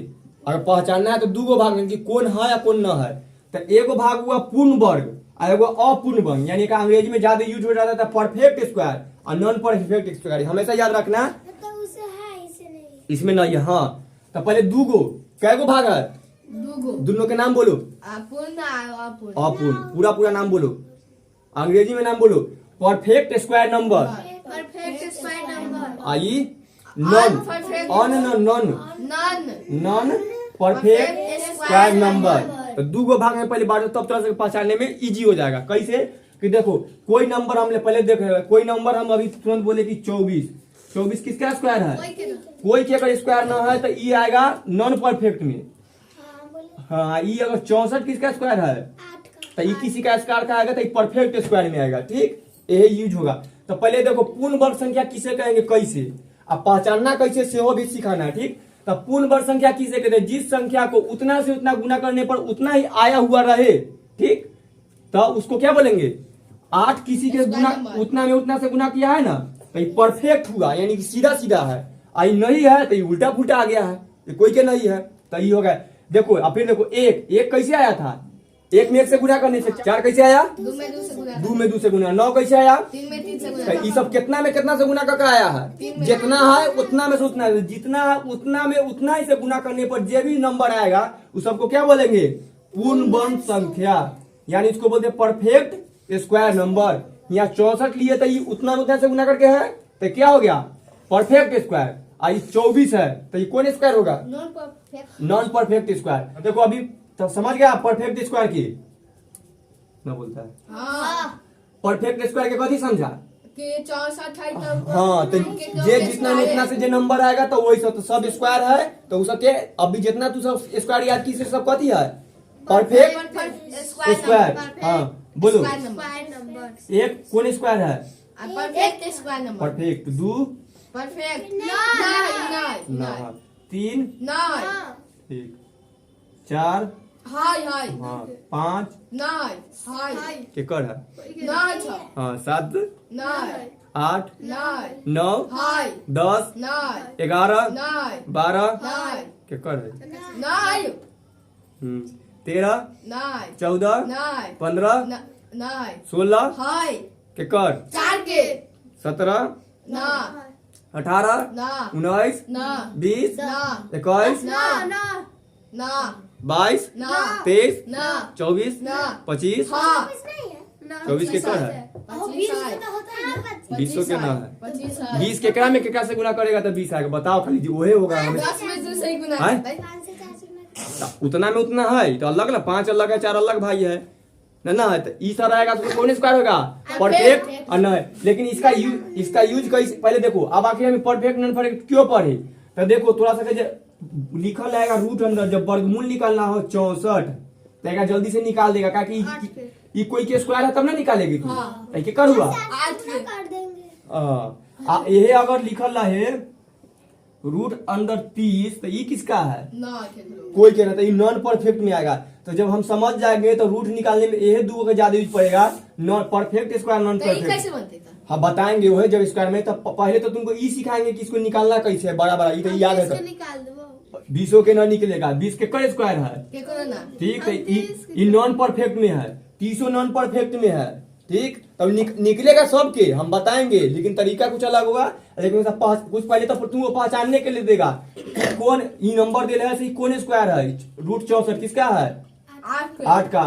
अगर पहचानना है तो 2 गो भाग में कि कौन है या कौन न है तो एगो भाग हुआ पूर्ण वर्ग और एगो अपूर्ण वर्ग यानी कि अंग्रेजी में ज्यादा यूज हो जाता था परफेक्ट स्क्वायर और नॉन परफेक्ट स्क्वायर हमेशा याद रखना तो उसे है इसे नहीं इसमें नहीं है हाँ तो पहले 2 गो कै गो भाग है 2 गो दोनों के नाम बोलो अपूर्ण अपूर्ण अपूर्ण पूरा पूरा नाम बोलो अंग्रेजी में नाम बोलो perfect square number perfect square number I non Unperfect. On non none non perfect square number तो 2 गो भाग में पहले बांटो तब तरह से पहचानने में इजी हो जाएगा कैसे कि देखो कोई नंबर हमने पहले देखे कोई नंबर हम अभी तुरंत बोले कि 24 किसका स्क्वायर है कोई के अगर स्क्वायर ना है तो ये आएगा नॉन परफेक्ट में हाँ बोले हाँ ये अगर 64 किसका स्क्वायर है 8 का तो ये किसी का स्क्वायर का आएगा तो ये परफेक्ट स्क्वायर में आएगा ठीक यही यूज होगा तो पहले देखो पूर्ण वर्ग संख्या किसे कहेंगे कैसे अब पहचानना कैसे से हो भी सिखाना है ठीक तो पूर्ण वर्ग संख्या किसे कहते हैं जिस संख्या को उतना से उतना गुना करने पर उतना ही आया हुआ रहे ठीक तो उसको क्या बोलेंगे 8 किसी के गुना उतना में उतना से गुना किया है ना तो ये परफेक्ट हुआ यानी कि सीधा सीधा है आई नहीं है तो ये उल्टा फुल्टा आ गया है ये कोई के नहीं है तो ये हो गया देखो अब फिर देखो एक कैसे आया था 1 में 1 से गुना करने से 4 कैसे आया 2 में 2 से गुना 2 में 2 से गुना 9 कैसे आया 3 में 3 से गुना तो ये सब कितना में कितना से गुना करके आया है जितना है उतना में से उतना है जितना है उतना में उतना ही से गुना करने पर जो भी नंबर आएगा उस सबको क्या बोलेंगे पूर्ण वर्ग संख्या यानी इसको बोलते हैं परफेक्ट स्क्वायर नंबर, यहाँ 64 लिए तो ये उतना उतना से गुना करके है तो क्या हो गया परफेक्ट स्क्वायर। आई 24 है तो ये कौन स्क्वायर होगा non perfect. Non perfect square. देखो अभी तो समझ गया परफेक्ट स्क्वायर की ना बोलता है हाँ परफेक्ट स्क्वायर के कथी समझा कि 64 है तो हाँ तो जे जितना में उतना से जे नंबर आएगा तो वही सब तो सब स्क्वायर है तो उसके अभी जितना तू सब स्क्वायर याद की से सब कथी है परफेक्ट स्क्वायर। हाँ बोलो स्क्वायर नंबर एक कौन स्क्वायर है परफेक्ट स्क्वायर नंबर। परफेक्ट दो परफेक्ट ना नहीं तीन नहीं ठीक चार हाय हाय हाँ पाँच नहीं हाय केकर है नहीं हाँ सात नहीं आठ नहीं नौ हाय 10 नहीं 11 नहीं 12 नहीं केकर है नहीं 13 नहीं 14 नहीं 15 नहीं 16 हाय केकर 4 के 17 ना 18 ना 19 ना 20 ना 21 ना ना ना 22 ना 23 ना 24 ना 25 हाँ नहीं है 24 केकर है 25 है तो होता है ना 20 के ना है 25 है 20 केकरा में केकरा से गुना करेगा तो 20 आएगा बताओ खाली जी वही होगा हमें 10 में से सही गुना हैं? करता है। 5 से 4 से गुना उतना में उतना है तो अलग ना 5 अलग है 4 अलग भाई है ना है तो ई सर आएगा तो कौन स्क्वायर होगा परफेक्ट और नहीं लेकिन इसका यूज कैसे पहले देखो अब आखिर हमें परफेक्ट नॉन परफेक्ट क्यों पढ़े तो देखो थोड़ा सा लिखल रहेगा रूट अंदर जब वर्गमूल निकालना हो 64 तो जल्दी से निकाल देगा क्योंकि ये कोई के स्क्वायर है तब ना निकालेगी तू हाँ। तो क्या हुआ 8 के काट देंगे ये अगर लिखल रहे रूट अंदर 30 तो ये किसका है ना खेलो कोई के ना तो ये नॉन परफेक्ट में आएगा तो जब हम समझ जाएंगे तो रूट निकालने में यही दो का ज्यादा यूज पड़ेगा नॉन परफेक्ट स्क्वायर नॉन तो ये परफेक्ट कैसे बनते था हाँ बताएंगे वो जब स्क्वायर में तो पहले तो तुमको ई सिखाएंगे कि इसको निकालना कैसे है बड़ा बड़ा ये तो याद है निकाल दो 20 के ना निकलेगा 20 के कर स्क्वायर है के को ना ठीक है ये नॉन परफेक्ट में है 30 नॉन परफेक्ट में है ठीक तब निकलेगा सबके हम बताएंगे लेकिन तरीका कुछ अलग होगा लेकिन कुछ पहले तो तुम पहचानने के लिए देगा कि कौन ये नंबर दे रहा है कौन स्क्वायर है रूट 64 किसका है 8 के 8 का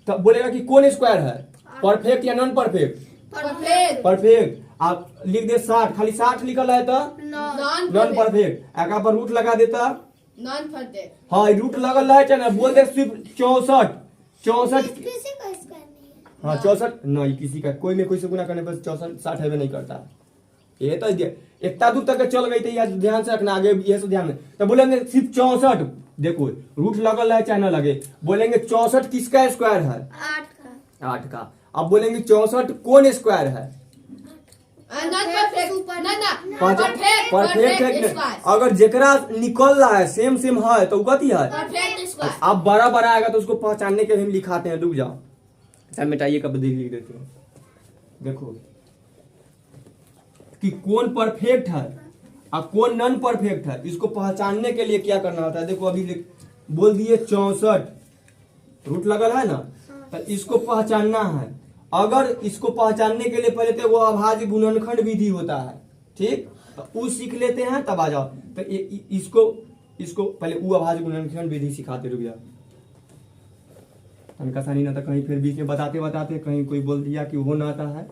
तब बोलेगा कि कौन स्क्वायर है परफेक्ट या नॉन परफेक्ट परफेक्ट परफेक्ट आप लिख दे 60 खाली 60 लिखल है तो नॉन नॉन परफेक्ट आका पर रूट लगा देता नॉन परफेक्ट हाँ रूट लगल है ना बोल दे सिर्फ 64 किसी को स्क्वायर नहीं है हाँ 64 नहीं किसी का कोई में कोई से गुना करने पर 64 60 है नहीं करता ये तो इतना दूर तक चल गई थी यार ध्यान से रखना आगे ये सब ध्यान में तो बोलेंगे सिर्फ 64 देखो रूट लगल है चाहे ना लगे बोलेंगे 64 किसका स्क्वायर है 8 का अब बोलेंगे 64 कौन स्क्वायर है नॉन परफेक्ट ना ना परफेक्ट परफेक्ट है स्क्वायर अगर जेकरा निकल रहा है सेम सेम है तो कथी है परफेक्ट स्क्वायर अब बड़ा बड़ा आएगा तो उसको पहचानने के लिए हम लिखाते हैं रुक जाओ अच्छा मिटाइए कब लिख देते हैं देखो कि कौन परफेक्ट है और कौन नॉन परफेक्ट है इसको पहचानने के लिए क्या करना होता है देखो अभी बोल दिए 64 रूट लगल है ना तो इसको पहचानना है अगर इसको पहचानने के लिए पहले तो वो अभाज्य गुणनखंड विधि होता है ठीक तो वो सीख लेते हैं तब आ जाओ तो इसको पहले वो अभाज्य गुणनखंड विधि सिखाते रुक जाओ तनका सानी ना तो कहीं फिर बीच में बताते बताते कहीं कोई बोल दिया कि वो ना आता है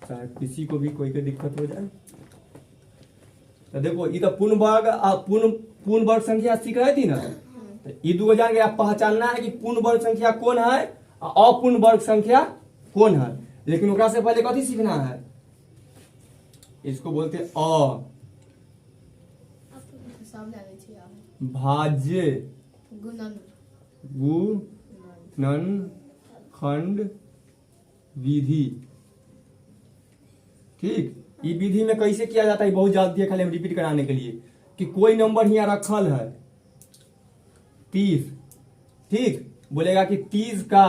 शायद किसी को भी कोई दिक्कत हो जाए तो देखो ये तो पूर्ण वर्ग संख्या सीख रही थी ना तो ये दो जान के आप पहचानना है कि पूर्ण वर्ग संख्या कौन है और अपूर्ण वर्ग संख्या कौन है लेकिन ओकरा से पहले कथी सीखना है इसको बोलते अ सामने आने चाहिए आप भाज्य गुणन गुणनखंड विधि ठीक ये विधि में कैसे किया जाता है बहुत जल्दी है खाली हम रिपीट कराने के लिए कि कोई नंबर यहाँ रखल है 30 ठीक बोलेगा कि 30 का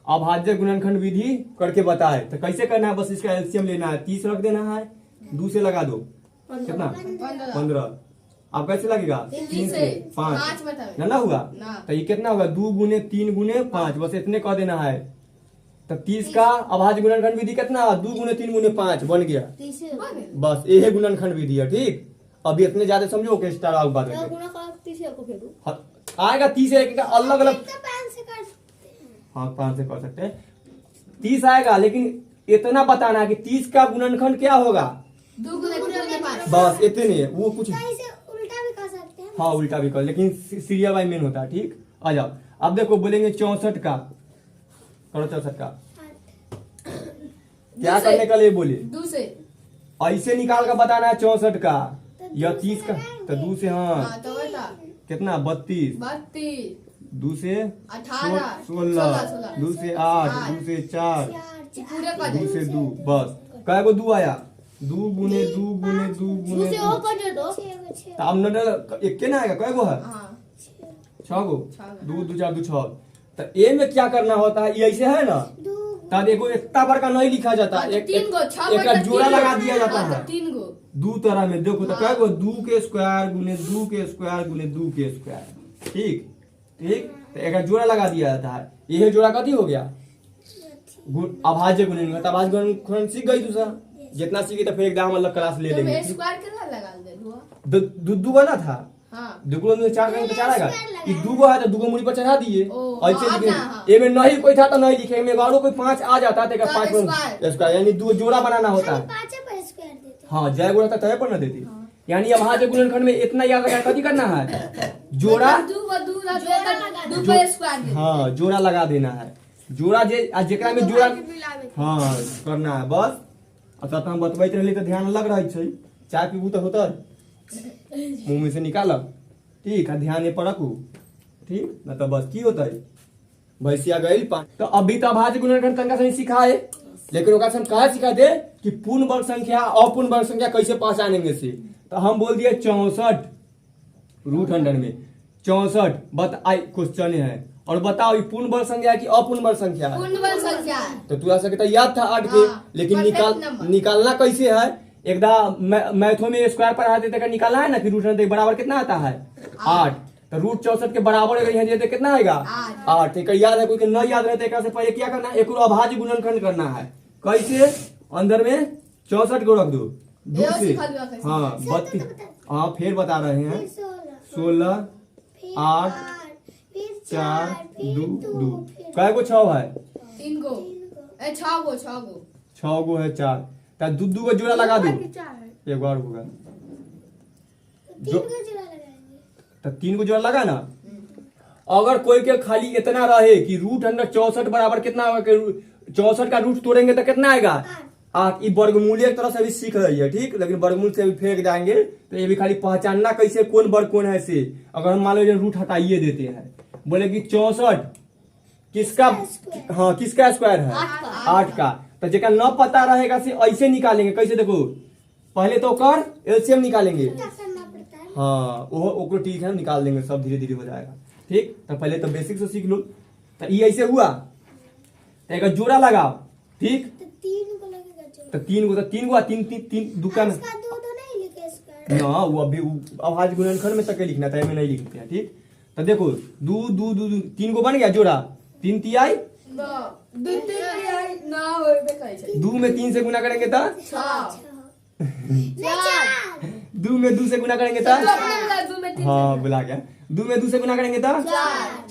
अभाज्य गुणनखंड विधि करके बताए तो कैसे करना है बस इसका एलसीएम लेना है 30 रख देना है 2 से लगा दो कितना 15 अब कैसे लगेगा 3 से 5 ना हुआ ना। तो ये कितना होगा 2 गुने 3 गुने 5 बस इतने कह देना है तो 30 का अभाज्य गुणनखंड विधि कितना 2 गुने 3 गुने 5 बन गया बस यही गुणनखंड विधि है ठीक अभी इतने ज्यादा समझो कि स्टार आउट बात है आएगा 30 एक अलग अलग तो 5 से कर सकते हैं हाँ 5 से कर सकते हैं 30 आएगा, लेकिन इतना बताना है कि 30 का गुणनखंड क्या होगा, 2 गुने 3 गुने 5। बस इतने। वो कुछ तो इसे उल्टा भी कर सकते हैं। हाँ उल्टा भी कर, लेकिन सीरियल बाई मेन होता है। ठीक, आ जाओ। अब देखो बोलेंगे 64 का, करो 64 का। क्या करने का लिए बोले, 2 से। ऐसे निकाल कर बताना है 64 का या 30 का। तो 2 से, हाँ हाँ तो बता। कितना, 32। 32 2 से 18 16, 2 से 8, 2 से 4, पूरे का 2 से 2, बस कै गो 2 आया, 2 गुने 2 गुने 2 गुने 2। कर दो। तो अब नडल एक के ना आएगा, कै गो है, हाँ 6 गो। 6 2 2 4 2 6। तो ए में क्या करना होता है, ये ऐसे है ना, तब एगो इतना बड़का नहीं लिखा जाता, एक 3 गो 6 एक का जोड़ा लगा दिया जाता है 3 गो। 2 तरह में। देखो तो कै गो, 2 के स्क्वायर गुने 2 के स्क्वायर गुने 2 के स्क्वायर। ठीक ठीक, तो एक का जोड़ा लगा दिया जाता है। यह जोड़ा कथी हो गया, अभाज्य गुणनखंड। अभाज्य गुणनखंड सीख गई दूसरा, जितना सीखी तो फिर एकदम अलग क्लास ले तो लेंगे। मैं स्क्वायर कितना लगा दे हुआ। दू बना था, हाँ 2 में 4 करेंगे तो 4 आएगा। ये 2 है तो 2 मुड़ी पर चढ़ा दिए, ओ, ऐसे हाँ, लिखे। हाँ। ये में नहीं कोई था तो नहीं लिखे, में गाड़ो कोई 5 आ जाता है तो तो 5 स्क्वायर। स्क्वायर, यानी 2 जोड़ा बनाना होता है। पाँच पर स्क्वायर देते हैं। हाँ जय गुणा तय पर न देती। यानी अभाज्य गुणनखंड में इतना याद रखना, कथी करना है, जोड़ा। 2 पर स्क्वायर दे। हाँ जोड़ा लगा देना है, जोड़ा जेकरा में जोड़ा हाँ करना है बस। अच्छा तो हम बतबैत रही तो ध्यान अलग रहे छै, चाय पीबू तो होता मुंह में से निकालब, ठीक है, ध्यान ये पर रखू। ठीक न तो बस की होता है, भैंसिया गई तो अभी तो अभाज्य गुणनखंड तनका से सिखाए, लेकिन ओकरा से हम कहा सिखा दे कि पूर्ण वर्ग संख्या अपूर्ण वर्ग संख्या कैसे पहचानेंगे से। तो हम बोल दिए 64 रूट 100 में 64 बताओ, क्वेश्चन है और बताओ ये पूर्ण वर्ग संख्या है कि अपूर्ण वर्ग संख्या है। पूर्ण वर्ग संख्या है। तो तू सकता याद था 8 के, हाँ, लेकिन perfect number। निकालना कैसे है, एकदम मैथों में स्क्वायर पढ़ा देते का निकालना है ना कि रूट 100 बराबर कितना आता है 8। तो रूट 64 के बराबर अगर यहाँ देते कितना आएगा 8। एक याद है, कोई के न याद रहते एक से पहले क्या करना है, एक अभाज्य गुणनखंड करना है। कैसे, अंदर में 64 को रख दो 2 ये से, सिखा दिया कैसे? हाँ 32, हाँ फिर बता रहे हैं 16 8 4 2 2 कै गो 6 है, 3 गो 6 गो 6 गो 6 गो है 4। तो 2 को जोड़ा लगा दो, एक बार होगा तीन को जोड़ा लगाएंगे। तो 3 को जोड़ा लगा ना। अगर कोई के खाली इतना रहे कि रूट 64 बराबर कितना होगा, 64 का रूट तोड़ेंगे तो कितना आएगा 8। ये वर्गमूल एक तरह से भी सीख रही है, ठीक, लेकिन वर्गमूल से भी फेंक जाएंगे तो ये भी खाली पहचानना कैसे कौन वर्ग कौन है से। अगर हम मान लो रूट हटाइए देते हैं, बोले कि 64 किसका, हाँ किसका स्क्वायर है 8 का। तो जेका न पता रहेगा से ऐसे निकालेंगे, कैसे देखो पहले तो कर एलसीएम निकालेंगे, क्या करना पड़ता है? हाँ वो ठीक है, निकाल देंगे, सब धीरे धीरे हो जाएगा। ठीक, तो पहले तो बेसिक से सीख लो। तो ये ऐसे हुआ तो एक जोड़ा लगाओ, ठीक, तो तीन को लगेगा जोड़ा। तो 3 गो 3 दुकान इसका दो तो नहीं लिखे स्क्वायर। ना, वो अभी अभाज्य गुणनखंड में तक लिखना था, में नहीं लिखते हैं। ठीक, तो देखो 2 2 2 3 गो बन गया जोड़ा, 3 तिहाई, 2 में 3 से गुना करेंगे तो 2 में 2 से गुना करेंगे तो हाँ बुला गया, 2 में 2 से गुना करेंगे तो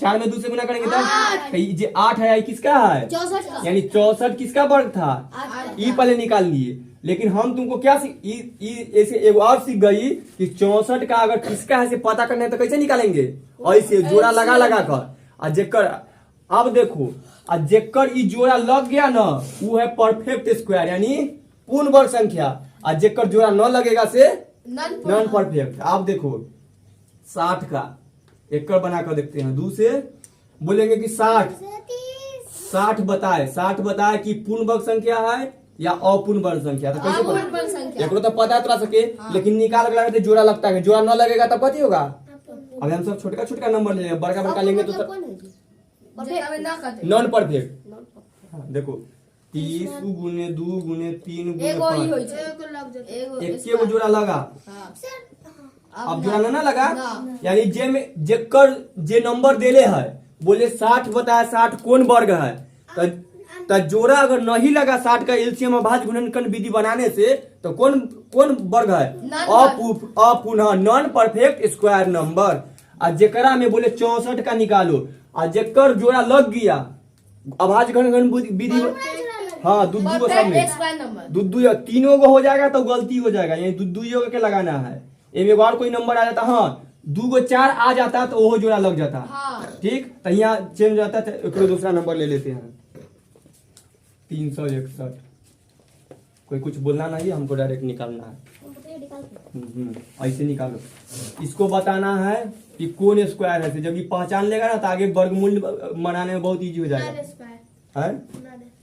4 में 2 से गुना करेंगे तो ये 8 है, किसका है, 64 यानी 64 किसका वर्ग था, ई पहले निकाल लिए। लेकिन हम तुमको क्या ऐसे एगो और सीख गई कि 64 का अगर किसका है से पता करना है तो कैसे निकालेंगे, ऐसे जोड़ा लगा लगा कर। और जेकर अब देखो, और जेकर ई जोड़ा लग गया ना वो है परफेक्ट स्क्वायर, यानी पूर्ण वर्ग संख्या। और जेकर जोड़ा न लगेगा से नॉन परफेक्ट। आप देखो 60 का एकड़ बनाकर देखते हैं, 2 से बोलेंगे कि 60 बताए कि पूर्ण वर्ग संख्या है या अपूर्ण वर्ग संख्या। तो कैसे अपूर्ण वर्ग संख्या। एकरो तो पता चला सके, लेकिन निकाल के लगे जोड़ा लगता है, जोड़ा न लगेगा तब कथी होगा। अभी हम सब छोटका छोटका नंबर लेंगे, बड़का बड़का लेंगे तो नॉन परफेक्ट। देखो 30 गुने 2 गुने 3 गुने 5, एक गो जोड़ा लगा, अब जोड़ा ना लगा, यानी जे में जेकर जे नंबर देले है, बोले 60 बताया 60 कौन वर्ग है, तो जोड़ा अगर नहीं लगा 60 का एलसीएम अभाज्य गुणनखंड विधि बनाने से, तो कौन वर्ग है, अपूर्ण नॉन परफेक्ट स्क्वायर नंबर। और जेकरा में बोले 64 का निकालो, और जेकर जोड़ा लग गया अभाज्य घन विधि, हाँ दुद्दू सब परफेक्ट में स्क्वायर नंबर। दुद्दू तीनों को हो जाएगा तो गलती हो जाएगा, यानी दुद्दू के लगाना है। एमे बार कोई नंबर आ जाता, हाँ 2 को 4 आ जाता तो वो जोड़ा लग जाता। हाँ। ठीक, तो यहाँ चेंज हो जाता है। एक दूसरा नंबर ले लेते हैं 361। कोई कुछ बोलना नहीं, हमको डायरेक्ट निकालना है। ऐसे निकालो। इसको बताना है कि कौन स्क्वायर है। जब ये पहचान लेगा ना तो आगे वर्गमूल बनाने में बहुत इजी हो जाएगा। है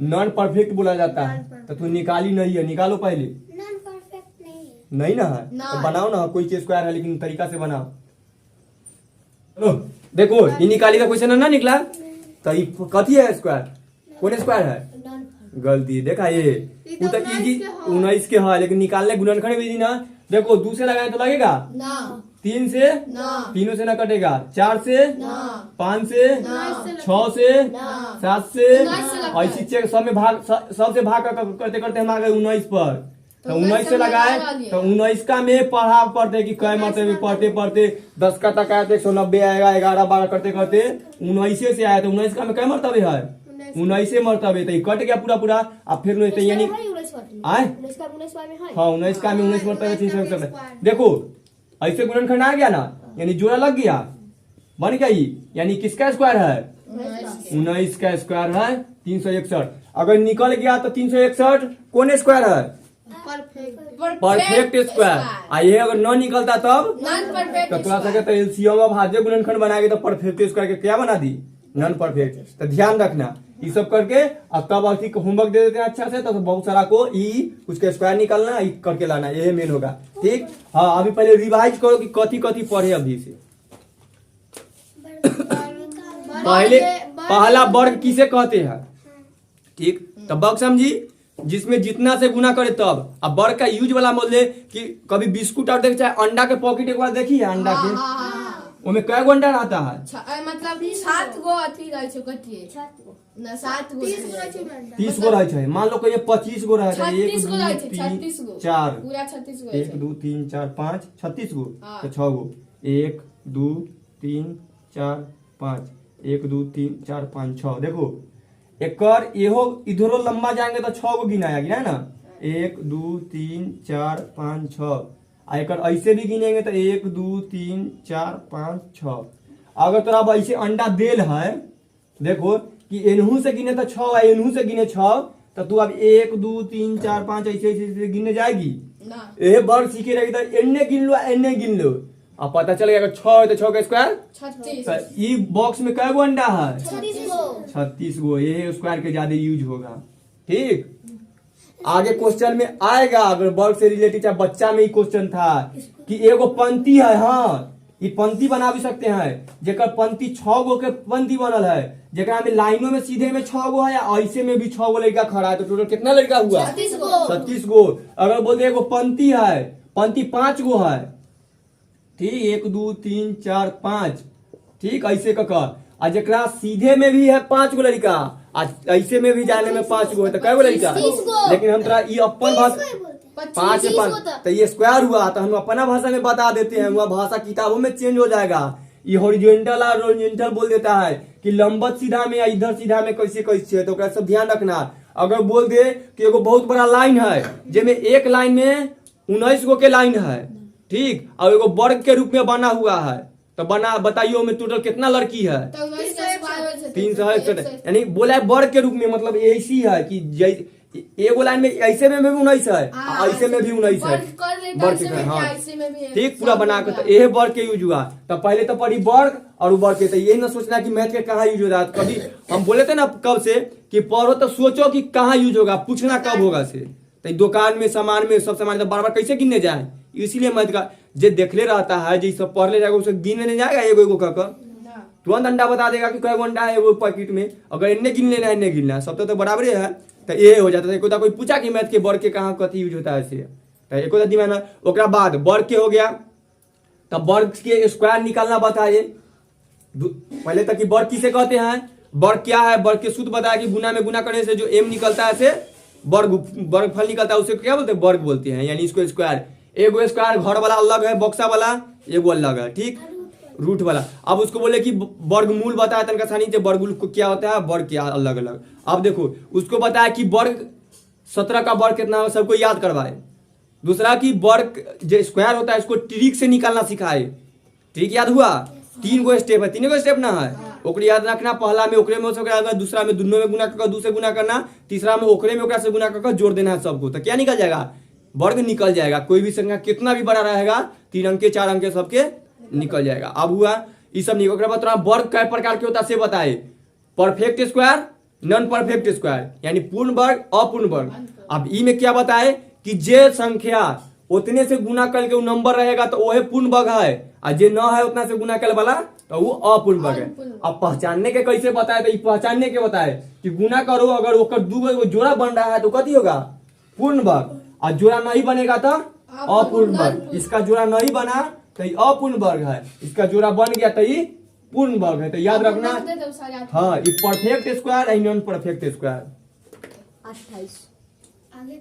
नॉन परफेक्ट बोला जाता है, तो तू निकाली नहीं है, निकालो पहले। नॉन परफेक्ट नहीं है। नहीं ना है तो बनाओ ना, कोई चीज स्क्वायर है लेकिन तरीका से बनाओ। लो देखो, ये निकाली का क्वेश्चन ना निकला तो ये कथी है स्क्वायर, कौन स्क्वायर है? गलती देखा, ये वो तो 19 के है लेकिन निकालने गुणनखंड विधि ना। देखो 2 से लगाए तो लगेगा ना, 3 से ना, तीनों से ना कटेगा, 4 से ना, 5 से ना, 6 से ना, 7 से 19 से लगता है। ऐसी चेक सब में भाग, सबसे भाग करते करते हम आ गए 19 पर। तो 19 से लगाए तो 19 का में पढ़ा पढ़ते कि कै मरतबे में पढ़ते पढ़ते 10 का तक आया तो 190 आएगा, 11 12 करते करते 19 से आया तो 19 का में कै मरतबे है 19 मरतबे, तो ये कट गया पूरा पूरा। अब फिर यानी आए, हाँ 19 का में 19 मरतबे 361। देखो ऐसे गुणनखंड आ गया ना, यानी जोड़ा लग गया, बन गया ये, यानी किसका स्क्वायर है? 19 का स्क्वायर है 361। अगर निकल गया तो 361 कौन स्क्वायर है? Perfect square. आइए अगर न निकलता तब नॉन परफेक्ट तो थोड़ा सा एलसीएम अब भाज्य गुणनखंड बनाएंगे तो परफेक्ट स्क्वायर के क्या बना दी? Non perfect. तो ध्यान रखना ये सब करके, अब तब अथी को होमवर्क दे देते हैं अच्छा से, तो बहुत सारा को उसके स्क्वायर निकालना ई करके लाना, यही मेन होगा। ठीक, हाँ अभी पहले रिवाइज करो कि कथी कथी पढ़े अभी से। पहले पहला वर्ग किसे कहते हैं? ठीक, तो वर्ग समझी जिसमें जितना से गुना करे तब। अब वर्ग का यूज वाला बोल दे कि कभी बिस्कुट और देख चाहे अंडा के पॉकेट एक बार देखी है, अंडा के उसमें कै गो अंडा रहता है? मतलब 7 गो अथी रहे छै, कथी ना 7 गो 30 गो रहे छै। मान लो कोई 25 गो रहे छै, 36 गो रहे छै, 1 36 2 गो 3 4 पूरा 36 गो 1 2 3 4 5 36 गो, हाँ। तो 6 गो 1 2 3 4 5 1 2 3 4 5 6। देखो एकर एहो इधरो लंबा जाएंगे तो 6 गो गिना ना, 1 2 3 4 5 6। एकर ऐसे भी गिनेंगे तो 1 2 3 4 5 6। अगर तोरा अब ऐसे अंडा देल है, देखो कि एनहू से गिने तो 6 है, एनहू से गिने 6, तो तू अब 1 2 3 4 5 ऐसे ऐसे गिनने जाएगी ना। ये वर्ग सीखे रहेगी तो एन्ने गिन लो एन्ने गिन लो, अब पता चल गया 6 है तो 6 का स्क्वायर 36। तो ई बॉक्स में कै गो अंडा है? 36 गो। ये स्क्वायर के ज्यादा यूज होगा। ठीक, आगे क्वेश्चन में आएगा, अगर वर्ग से रिलेटेड चाहे बच्चा में ही क्वेश्चन था कि एगो पंक्ति है, हाँ ये पंक्ति बना भी सकते हैं, जेकर पंक्ति 6 गो के पंक्ति बनल है, जेकरा में लाइनों में सीधे में 6 गो है या ऐसे में भी 6 गो लड़का खड़ा है, तो टोटल कितना लड़का हुआ? 36 गो। अगर बोलते एगो पंक्ति है, पंक्ति 5 गो है, ठीक 1 2 3 4 5, ठीक ऐसे का जेकरा सीधे में भी है 5 गो लड़का, आज ऐसे में भी जाने में 5 गो है, तो कै गो लड़का? लेकिन हम तोरा ये अपन भाषा 5 तो ये स्क्वायर हुआ, तो हम अपना भाषा में बता देते हैं, वह भाषा किताबों में चेंज हो जाएगा। ये हॉरिजॉन्टल और हॉरिजॉन्टल बोल देता है कि लंबत सीधा में या इधर सीधा में कैसे कैसे, तो ओकरा सब ध्यान रखना। अगर बोल दे कि एगो बहुत बड़ा लाइन है, जेमे एक लाइन में 19 गो के लाइन है, ठीक, और एगो वर्ग के रूप में बना हुआ है, तो बना बताइयो में टोटल कितना लड़की है? 361। यानी बोला वर्ग के रूप में, मतलब ऐसी है कि एगो लाइन में ऐसे में भी 19 है, ऐसे में भी 19 है, वर्ग के, हाँ ठीक पूरा बना के, तो यह वर्ग के यूज हुआ। तो पहले तो पढ़ी वर्ग और वर्ग के, तो यही ना सोचना कि मैथ के कहाँ यूज हो रहा है। कभी हम बोले थे ना कब से कि पढ़ो तो सोचो कि कहाँ यूज होगा, पूछना कब होगा से। तो दुकान में सामान में सब सामान तो बार बार कैसे गिनने जाए, इसीलिए मैथ का जे देखले रहता है, जो सब पढ़ ले जाएगा उसे गिनने नहीं जाएगा एगो एगो कर, तुरंत अंडा बता देगा कि कै गो अंडा है एगो पैकेट में, अगर इन्ने गिन लेना है इन्ने गिनना है, सब तो बराबर है। तो ये हो जाता है। कोई पूछा कि मैथ के वर्ग के कहाँ कथी यूज होता है ऐसे, तो एक दिमाग ना। ओकरा बाद वर्ग के हो गया, तब वर्ग के स्क्वायर निकालना बताइए। पहले तक कि वर्ग किसे कहते हैं, वर्ग क्या है, वर्ग के सूत्र बताया कि गुना में गुना करने से जो m निकलता है से वर्ग फल निकलता है, उसे क्या बोलते हैं, वर्ग बोलते हैं। यानी इसको स्क्वायर, एगो स्क्वायर घर वाला अलग है, बक्सा वाला एगो अलग है, ठीक। रूट वाला। अब उसको बोले कि वर्गमूल बताया तनका सानी से वर्गमूल को क्या होता है, वर्ग क्या अलग अलग। अब देखो उसको बताया कि वर्ग 17 का वर्ग कितना है सबको याद करवाए। दूसरा कि वर्ग जो स्क्वायर होता है इसको ट्रिक से निकालना सिखाए। ट्रिक याद हुआ? 3 गो स्टेप है, 3 गो स्टेप ना है, ओकरे याद रखना। पहला में ओकरे में से ओकरा, दूसरा में दोनों में गुना करके 2 से गुना करना, तीसरा में ओकरे में ओकरा से गुना करके जोड़ देना है सबको। तो क्या निकल जाएगा? वर्ग निकल जाएगा। कोई भी संख्या कितना भी बड़ा रहेगा 3 अंक के 4 अंक के सबके निकल जाएगा। अब हुआ ये सब निकल। ओकरे बाद तोरा वर्ग कई प्रकार के होता है से बताए। Perfect square, non perfect square, यानी पूर्ण वर्ग, अपूर्ण वर्ग। अब ई में क्या बताए कि जे संख्या उतने से गुना करके वो नंबर रहेगा तो वह पूर्ण वर्ग है, और जे न है उतना से गुना कर वाला तो वो अपूर्ण वर्ग है। अब पहचानने के कैसे बताए? तो ये पहचानने के बताए कि गुना करो, अगर ओकर 2 जोड़ा बन रहा है तो कथी होगा? पूर्ण वर्ग। और जोड़ा नहीं बनेगा तो अपूर्ण वर्ग। इसका जोड़ा नहीं बना तो ये अपूर्ण वर्ग है, इसका जोड़ा बन गया तो ये पूर्ण वर्ग है। तो याद रखना, हाँ, ये परफेक्ट स्क्वायर है, नॉन परफेक्ट स्क्वायर। 28 आगे